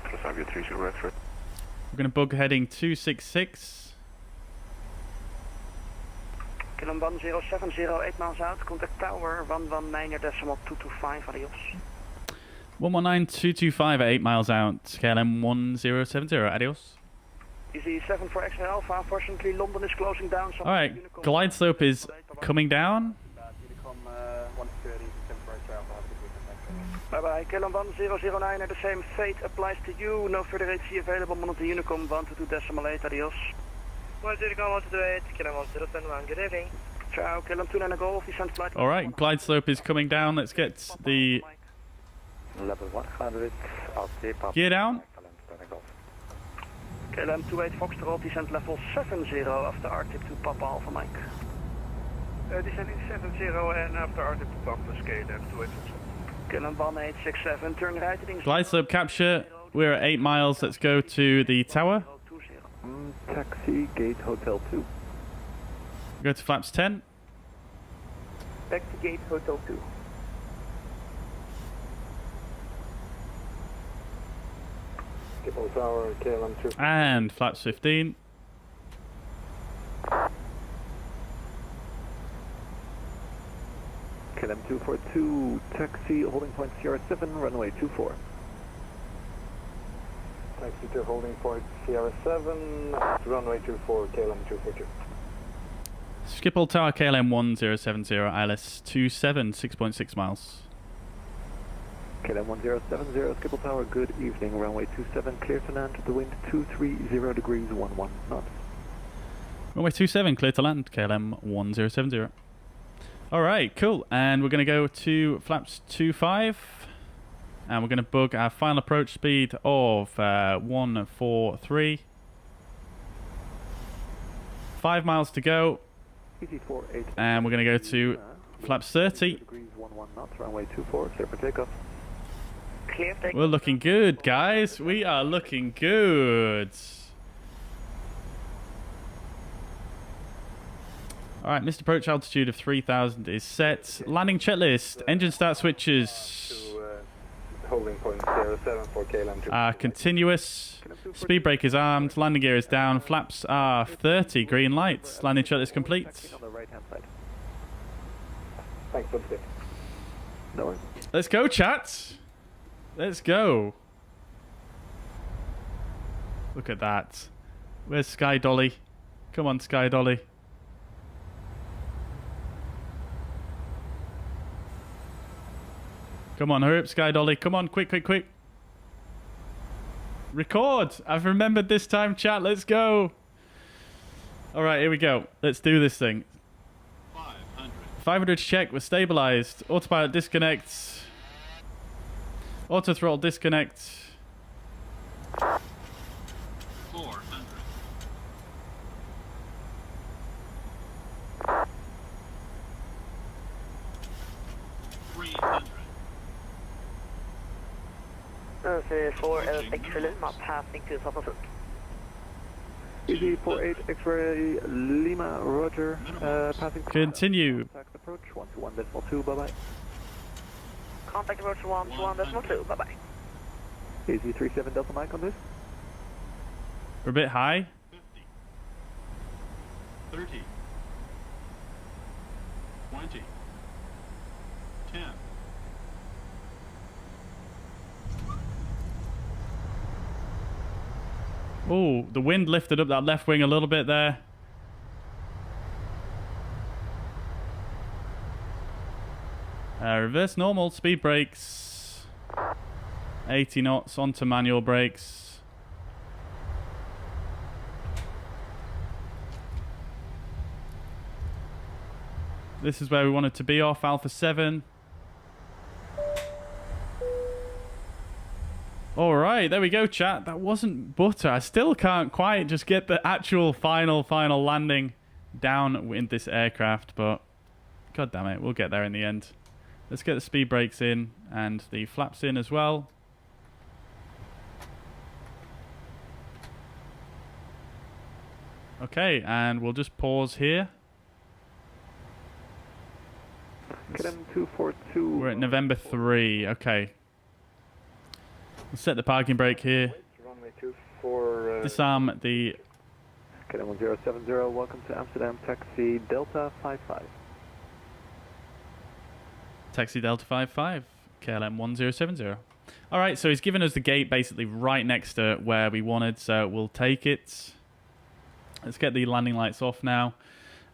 Transavia 30 X-ray. We're going to book heading 266. KLM 1070, 8 miles out, contact tower 119.225, adios. 119.225 at 8 miles out, KLM 1070, adios. Easy 7 for X-ray Alpha, unfortunately London is closing down. So Alright, glide slope is coming down. Bye bye, KLM 1009, the same fate applies to you. No further HC available, monitor Unicom 122.8, adios. 122.8, KLM 1071, good evening. Ciao, KLM 29 Golf, descent flight. Alright, glide slope is coming down. Let's get the Level 100, gear down. KLM 28 Foxtrot, descent level 70 after RTIP to Papa Alpha Mike. Descending 70 and after RTIP to Papa, KLM 28 Foxtrot. KLM 1867, turn right heading. Glide slope capture. We're at 8 miles. Let's go to the tower. Taxi, gate, hotel 2. Go to flaps 10. Back to gate, hotel 2. Schiphol Tower, KLM 2. And flaps 15. KLM KLM 242, taxi holding point CR7, runway 24. Taxi to holding point CR7, runway 24, KLM 242. Schiphol Tower KLM 1070, ILS 27, 6.6 miles. KLM 1070, Schiphol Tower, good evening, runway 27, clear to land, the wind 230 degrees, 11 knots. Runway 27, clear to land, KLM 1070. Alright, cool. And we're going to go to flaps 25. And we're going to bug our final approach speed of 143. 5 miles to go. And we're going to go to flaps 30. Degrees, 11 knots, runway 24, clear for takeoff. We're looking good, guys. We are looking good. Alright, missed approach altitude of 3,000 is set. Landing checklist. Engine start switches Holding point 07 for KLM 2. are continuous. Speed brake is armed. Landing gear is down. Flaps are 30. Green lights. Landing checklist complete. On the right-hand side. Thanks for the tip. No worries. Let's go, chat. Let's go. Look at that. Where's Sky Dolly? Come on, Sky Dolly. Come on, hurry up, Sky Dolly. Come on, quick, quick, quick. Record. I've remembered this time, chat. Let's go. All right, here we go. Let's do this thing. 500 check. We're stabilized. Autopilot disconnect. Auto throttle disconnect. 400. For X-ray Lima, passing to South of Easy 48 X-ray Lima, Roger, passing. Continue. Contact approach 121.2, bye-bye. Contact approach 121.2, bye-bye. Easy 37 Delta Mike on this. We're a bit high. 30. 20. 10. Oh, the wind lifted up that left wing a little bit there. Reverse normal, speed brakes. 80 knots onto manual brakes. This is where we wanted to be off, Alpha 7. Alright, there we go, chat. That wasn't butter. I still can't quite just get the actual final landing down in this aircraft, but god damn it, we'll get there in the end. Let's get the speed brakes in and the flaps in as well. Okay, and we'll just pause here. KLM 242. We're at November 3, okay. We'll set the parking brake here. Runway 24. Disarm the... KLM 1070, welcome to Amsterdam, taxi Delta 55. Taxi Delta 55, KLM 1070. Alright, so he's given us the gate basically right next to where we wanted, so we'll take it. Let's get the landing lights off now.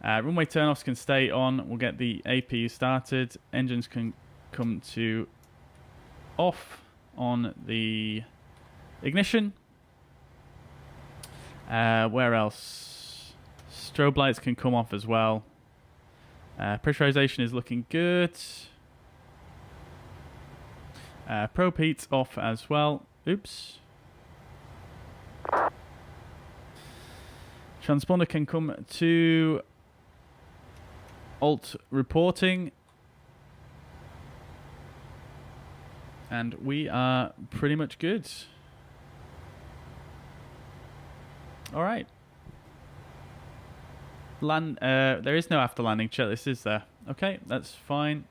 Runway turnoffs can stay on. We'll get the APU started. Engines can come to off on the ignition. Where else? Strobe lights can come off as well. Pressurization is looking good. Probe heat's off as well. Oops. Transponder can come to alt reporting. And we are pretty much good. Alright. There is no after landing checklist, is there? Okay, that's fine.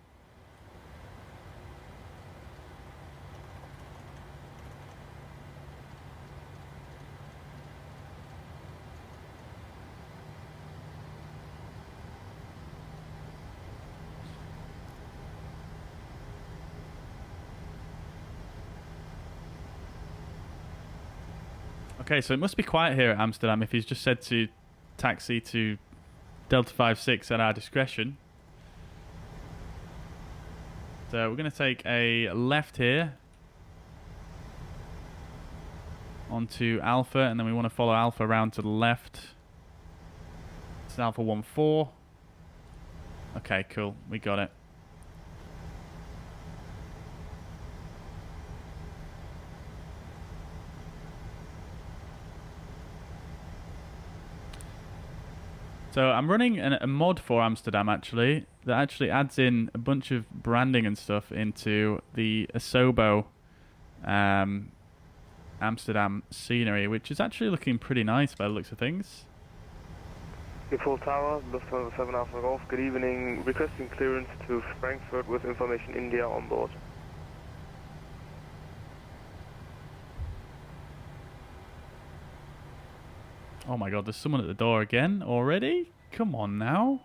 Okay, so it must be quiet here at Amsterdam if he's just said to taxi to Delta 56 at our discretion. So we're going to take a left here onto Alpha, and then we want to follow Alpha around to the left. It's Alpha 14. Okay, cool. We got it. So I'm running a mod for Amsterdam actually that actually adds in a bunch of branding and stuff into the Asobo Amsterdam scenery, which is actually looking pretty nice by the looks of things. Schiphol Tower, Lufthansa 7 Alpha Golf, good evening. Requesting clearance to Frankfurt with information India on board. Oh my god, there's someone at the door again already? Come on now.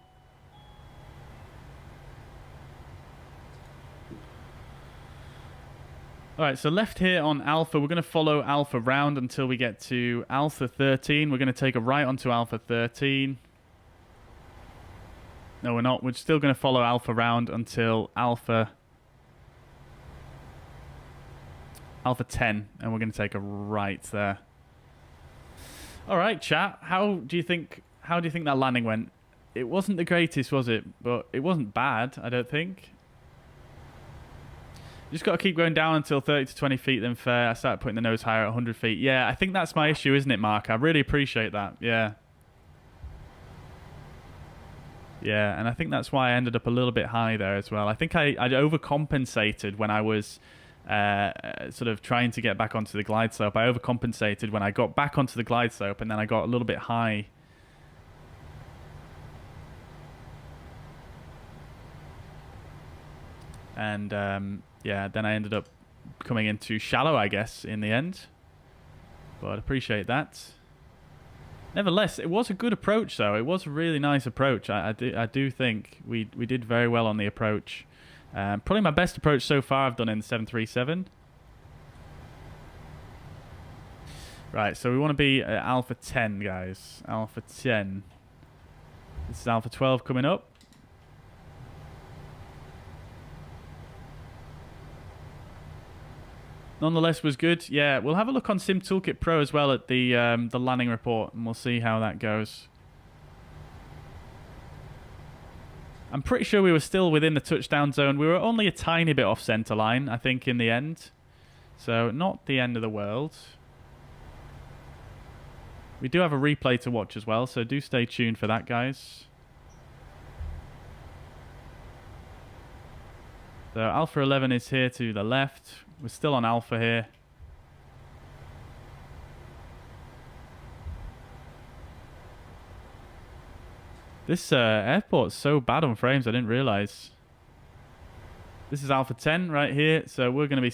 Alright, so left here on Alpha. We're going to follow Alpha round until we get to Alpha 13. We're going to take a right onto Alpha 13. No, we're not. We're still going to follow Alpha round until Alpha 10. And we're going to take a right there. Alright, chat. How do you think that landing went? It wasn't the greatest, was it? But it wasn't bad, I don't think. You just got to keep going down until 30 to 20 feet, then fair. I started putting the nose higher at 100 feet. Yeah, I think that's my issue, isn't it, Mark? I really appreciate that. Yeah. Yeah, and I think that's why I ended up a little bit high there as well. I think I'd overcompensated when I was sort of trying to get back onto the glide slope. I overcompensated when I got back onto the glide slope, and then I got a little bit high. And yeah, then I ended up coming in too shallow, I guess, in the end. But I appreciate that. Nevertheless, it was a good approach, though. It was a really nice approach. I do think we did very well on the approach. Probably my best approach so far I've done in the 737. Right, so we want to be at Alpha 10, guys. Alpha 10. This is Alpha 12 coming up. Nonetheless, was good. Yeah, we'll have a look on SimToolkitPro as well at the landing report, and we'll see how that goes. I'm pretty sure we were still within the touchdown zone. We were only a tiny bit off center line, I think, in the end. So, not the end of the world. We do have a replay to watch as well, so do stay tuned for that, guys. So, Alpha 11 is here to the left. We're still on Alpha here. This airport's so bad on frames, I didn't realise. This is Alpha 10 right here. So we're going to be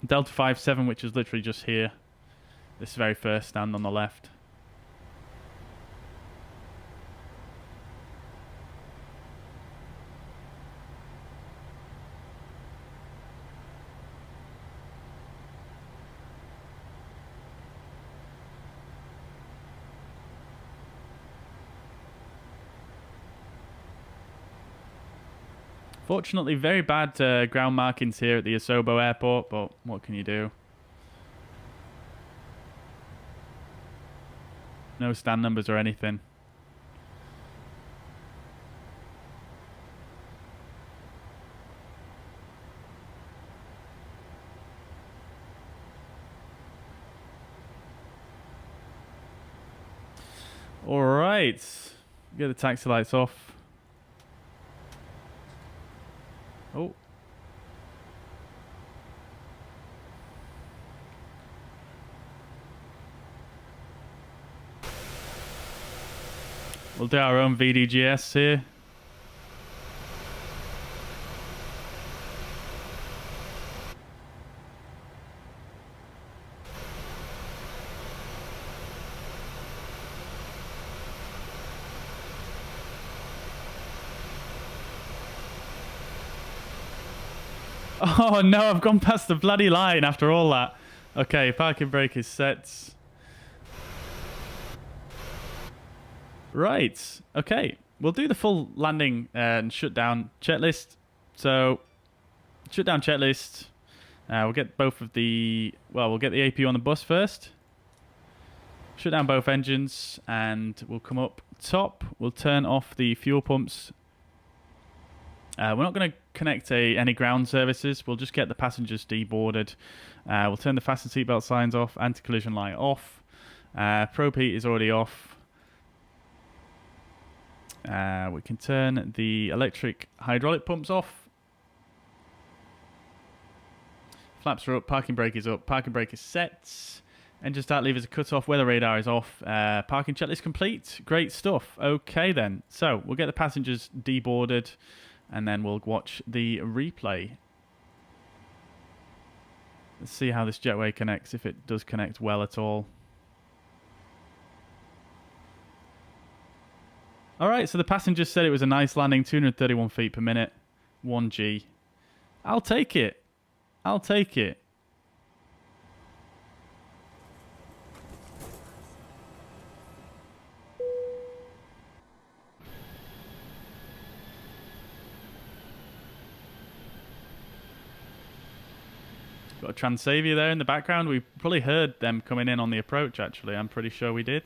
Delta 57, which is literally just here. This very first stand on the left. Fortunately, very bad ground markings here at the Asobo airport, but what can you do? No stand numbers or anything. All right, get the taxi lights off. Oh. We'll do our own VDGS here. Oh no, I've gone past the bloody line after all that. Okay, parking brake is set. Right. Okay. We'll do the full landing and shutdown checklist. So, shutdown checklist. We'll get both of the... Well, we'll get the APU on the bus first. Shut down both engines, and we'll come up top. We'll turn off the fuel pumps. We're not going to connect any ground services. We'll just get the passengers deboarded. We'll turn the fasten seatbelt signs off. Anti-collision light off. Probe heat is already off. We can turn the electric hydraulic pumps off. Flaps are up. Parking brake is up. Parking brake is set. Engine start levers are cut off. Weather radar is off. Parking checklist complete. Great stuff. Okay then. So we'll get the passengers deboarded, and then we'll watch the replay. Let's see how this jetway connects, if it does connect well at all. Alright, so the passengers said it was a nice landing, 231 feet per minute, 1G. I'll take it. I'll take it. Got a Transavia there in the background. We probably heard them coming in on the approach, actually. I'm pretty sure we did.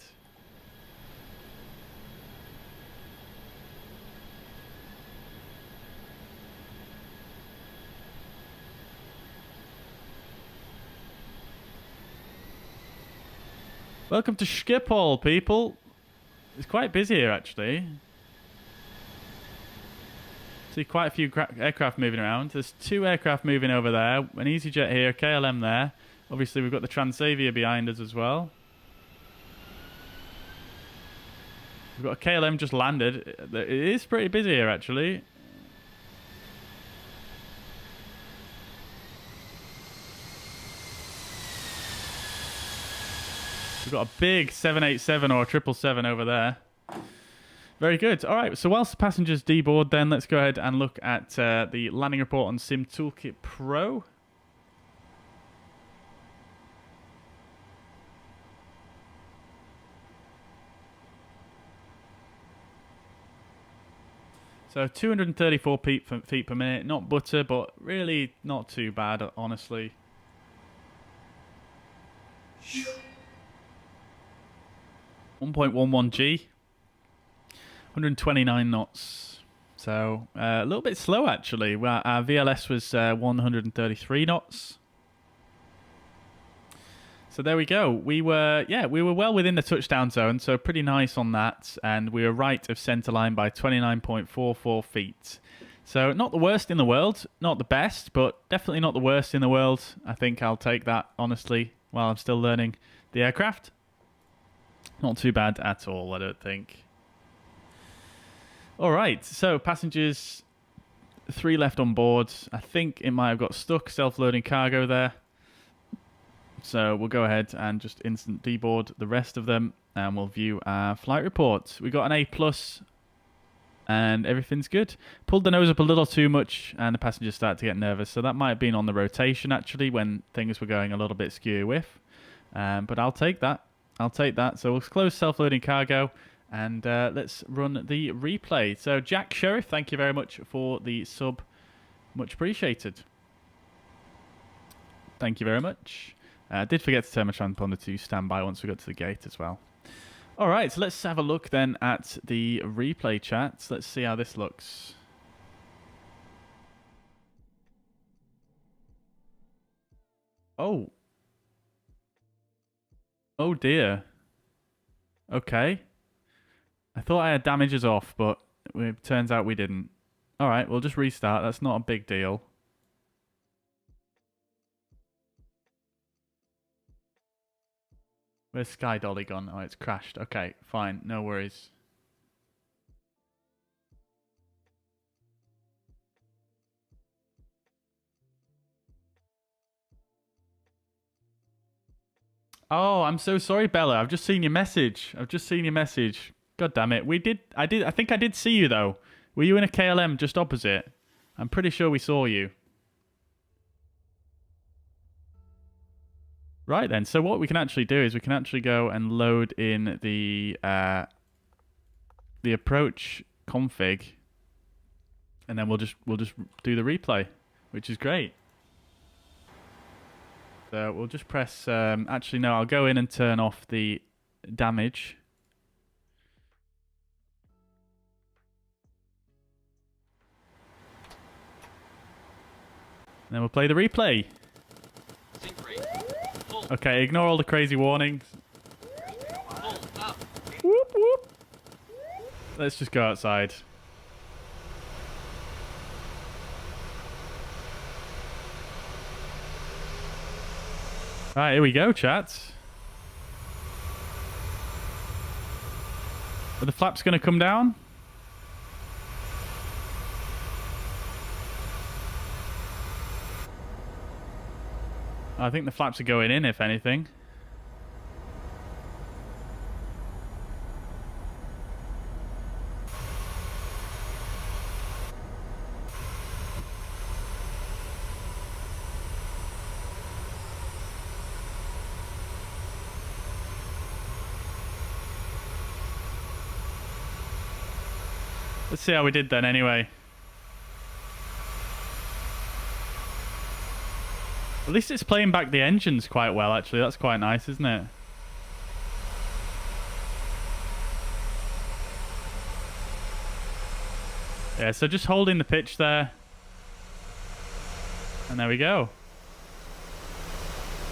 Welcome to Schipol, people. It's quite busy here, actually. See quite a few aircraft moving around. There's 2 aircraft moving over there. An EasyJet here, KLM there. Obviously, we've got the Transavia behind us as well. We've got a KLM just landed. It is pretty busy here, actually. We've got a big 787 or a 777 over there. Very good. All right, so whilst the passengers deboard, then let's go ahead and look at the landing report on SimToolkitPro. So 234 feet per minute, not butter, but really not too bad, honestly. 1.11 G. 129 knots. So a little bit slow, actually. Our VLS was 133 knots. So there we go. We were well within the touchdown zone, so pretty nice on that. And we were right of centre line by 29.44 feet. So not the worst in the world, not the best, but definitely not the worst in the world. I think I'll take that, honestly, while I'm still learning the aircraft. Not too bad at all, I don't think. All right, so passengers, 3 left on board. I think it might have got stuck, self-loading cargo there. So we'll go ahead and just instant deboard the rest of them, and we'll view our flight report. We got an A+, and everything's good. Pulled the nose up a little too much, and the passengers started to get nervous. So that might have been on the rotation, actually, when things were going a little bit skew with. But I'll take that. I'll take that. So we'll close self-loading cargo. And let's run the replay. So Jack Sheriff, thank you very much for the sub. Much appreciated. Thank you very much. I did forget to turn my transponder to standby once we got to the gate as well. All right, so let's have a look then at the replay chat. Let's see how this looks. Oh. Oh dear. Okay. I thought I had damages off, but it turns out we didn't. Alright, we'll just restart. That's not a big deal. Where's Sky Dolly gone? Oh, it's crashed. Okay, fine. No worries. Oh, I'm so sorry, Bella. I've just seen your message. God damn it. I think I did see you, though. Were you in a KLM just opposite? I'm pretty sure we saw you. Right then, so what we can actually do is we can actually go and load in the approach config, and then we'll just do the replay, which is great. So we'll just press. Actually, no, I'll go in and turn off the damage. And then we'll play the replay. Okay, ignore all the crazy warnings. Whoop, whoop. Let's just go outside. Right, here we go, chat. Are the flaps going to come down? I think the flaps are going in, if anything. Let's see how we did then anyway. At least it's playing back the engines quite well, actually. That's quite nice, isn't it? Yeah, so just holding the pitch there. And there we go.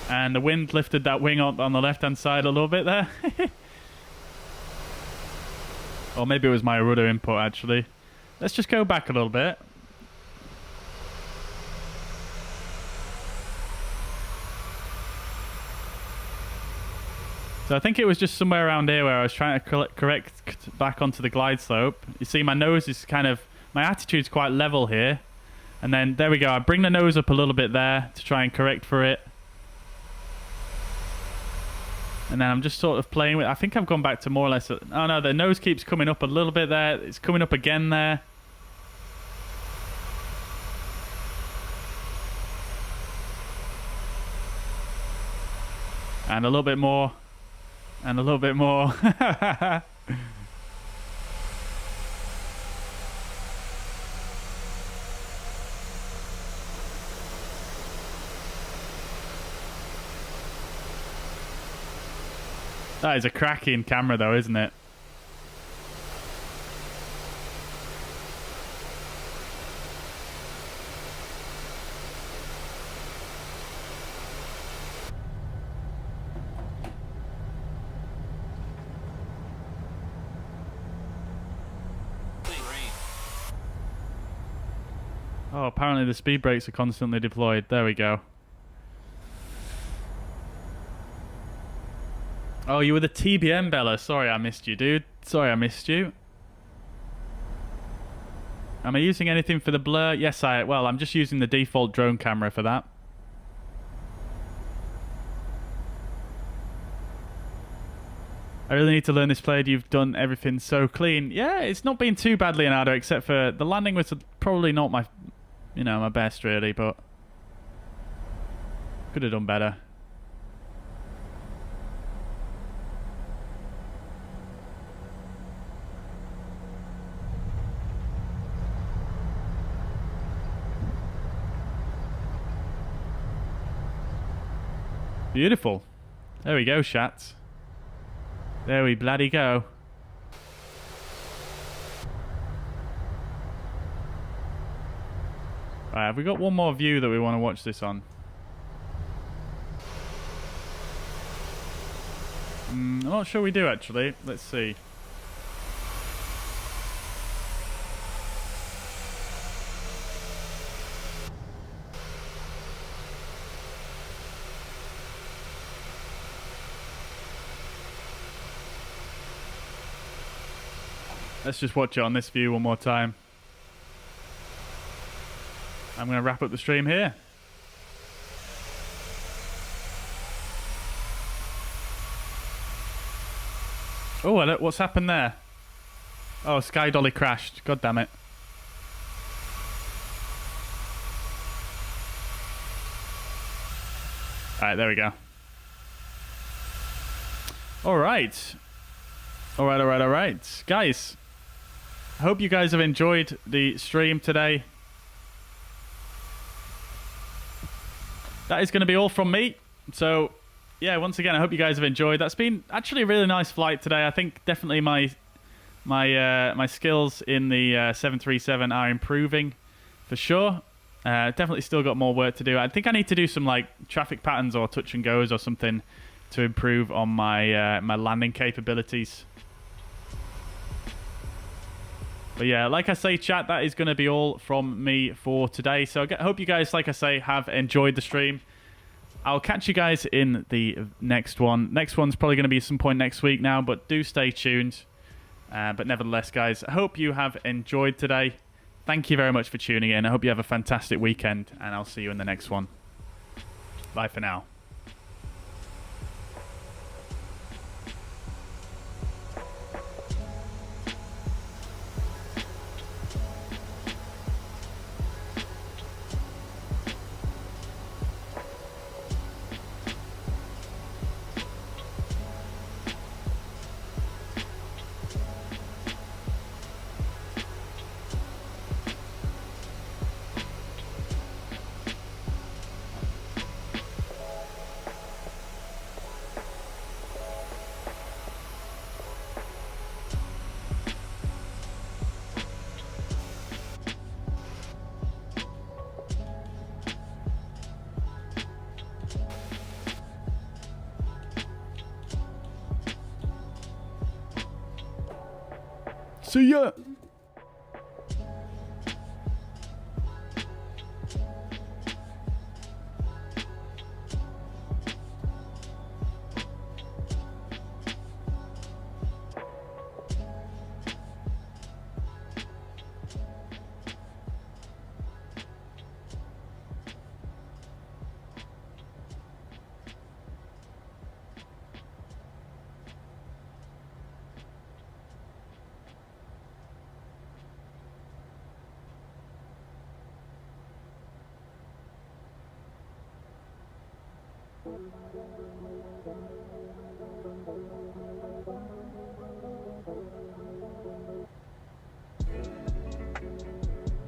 And the wind lifted that wing up on the left-hand side a little bit there. Or maybe it was my rudder input, actually. Let's just go back a little bit. So I think it was just somewhere around here where I was trying to correct back onto the glide slope. You see my nose is kind of... My attitude's quite level here. And then, there we go. I bring the nose up a little bit there to try and correct for it. And then I'm just sort of playing with... I think I've gone back to more or less... Oh no, the nose keeps coming up a little bit there. It's coming up again there. And a little bit more. And a little bit more. That is a cracking camera though, isn't it? Oh, apparently the speed brakes are constantly deployed. There we go. Oh, you were the TBM, Bella. Sorry I missed you, dude. Sorry I missed you. Am I using anything for the blur? Yes, well, I'm just using the default drone camera for that. I really need to learn this blade. You've done everything so clean. Yeah, it's not been too bad, Leonardo, except for the landing was probably not my, you know, my best really, but could have done better. Beautiful. There we go, Shats. There we bloody go. Right, have we got one more view that we want to watch this on? I'm not sure we do, actually. Let's see. Let's just watch it on this view one more time. I'm going to wrap up the stream here. Oh, what's happened there? Oh, Sky Dolly crashed. God damn it. Alright, there we go. All right. All right. Guys, I hope you guys have enjoyed the stream today. That is going to be all from me. So, yeah, once again, I hope you guys have enjoyed. That's been actually a really nice flight today. I think definitely my skills in the 737 are improving for sure. Definitely still got more work to do. I think I need to do some like traffic patterns or touch and goes or something to improve on my my landing capabilities. But yeah, like I say, chat, that is going to be all from me for today. So I hope you guys, like I say, have enjoyed the stream. I'll catch you guys in the next one. Next one's probably going to be some point next week now, but do stay tuned. But nevertheless, guys, I hope you have enjoyed today. Thank you very much for tuning in. I hope you have a fantastic weekend, and I'll see you in the next one. Bye for now. See ya!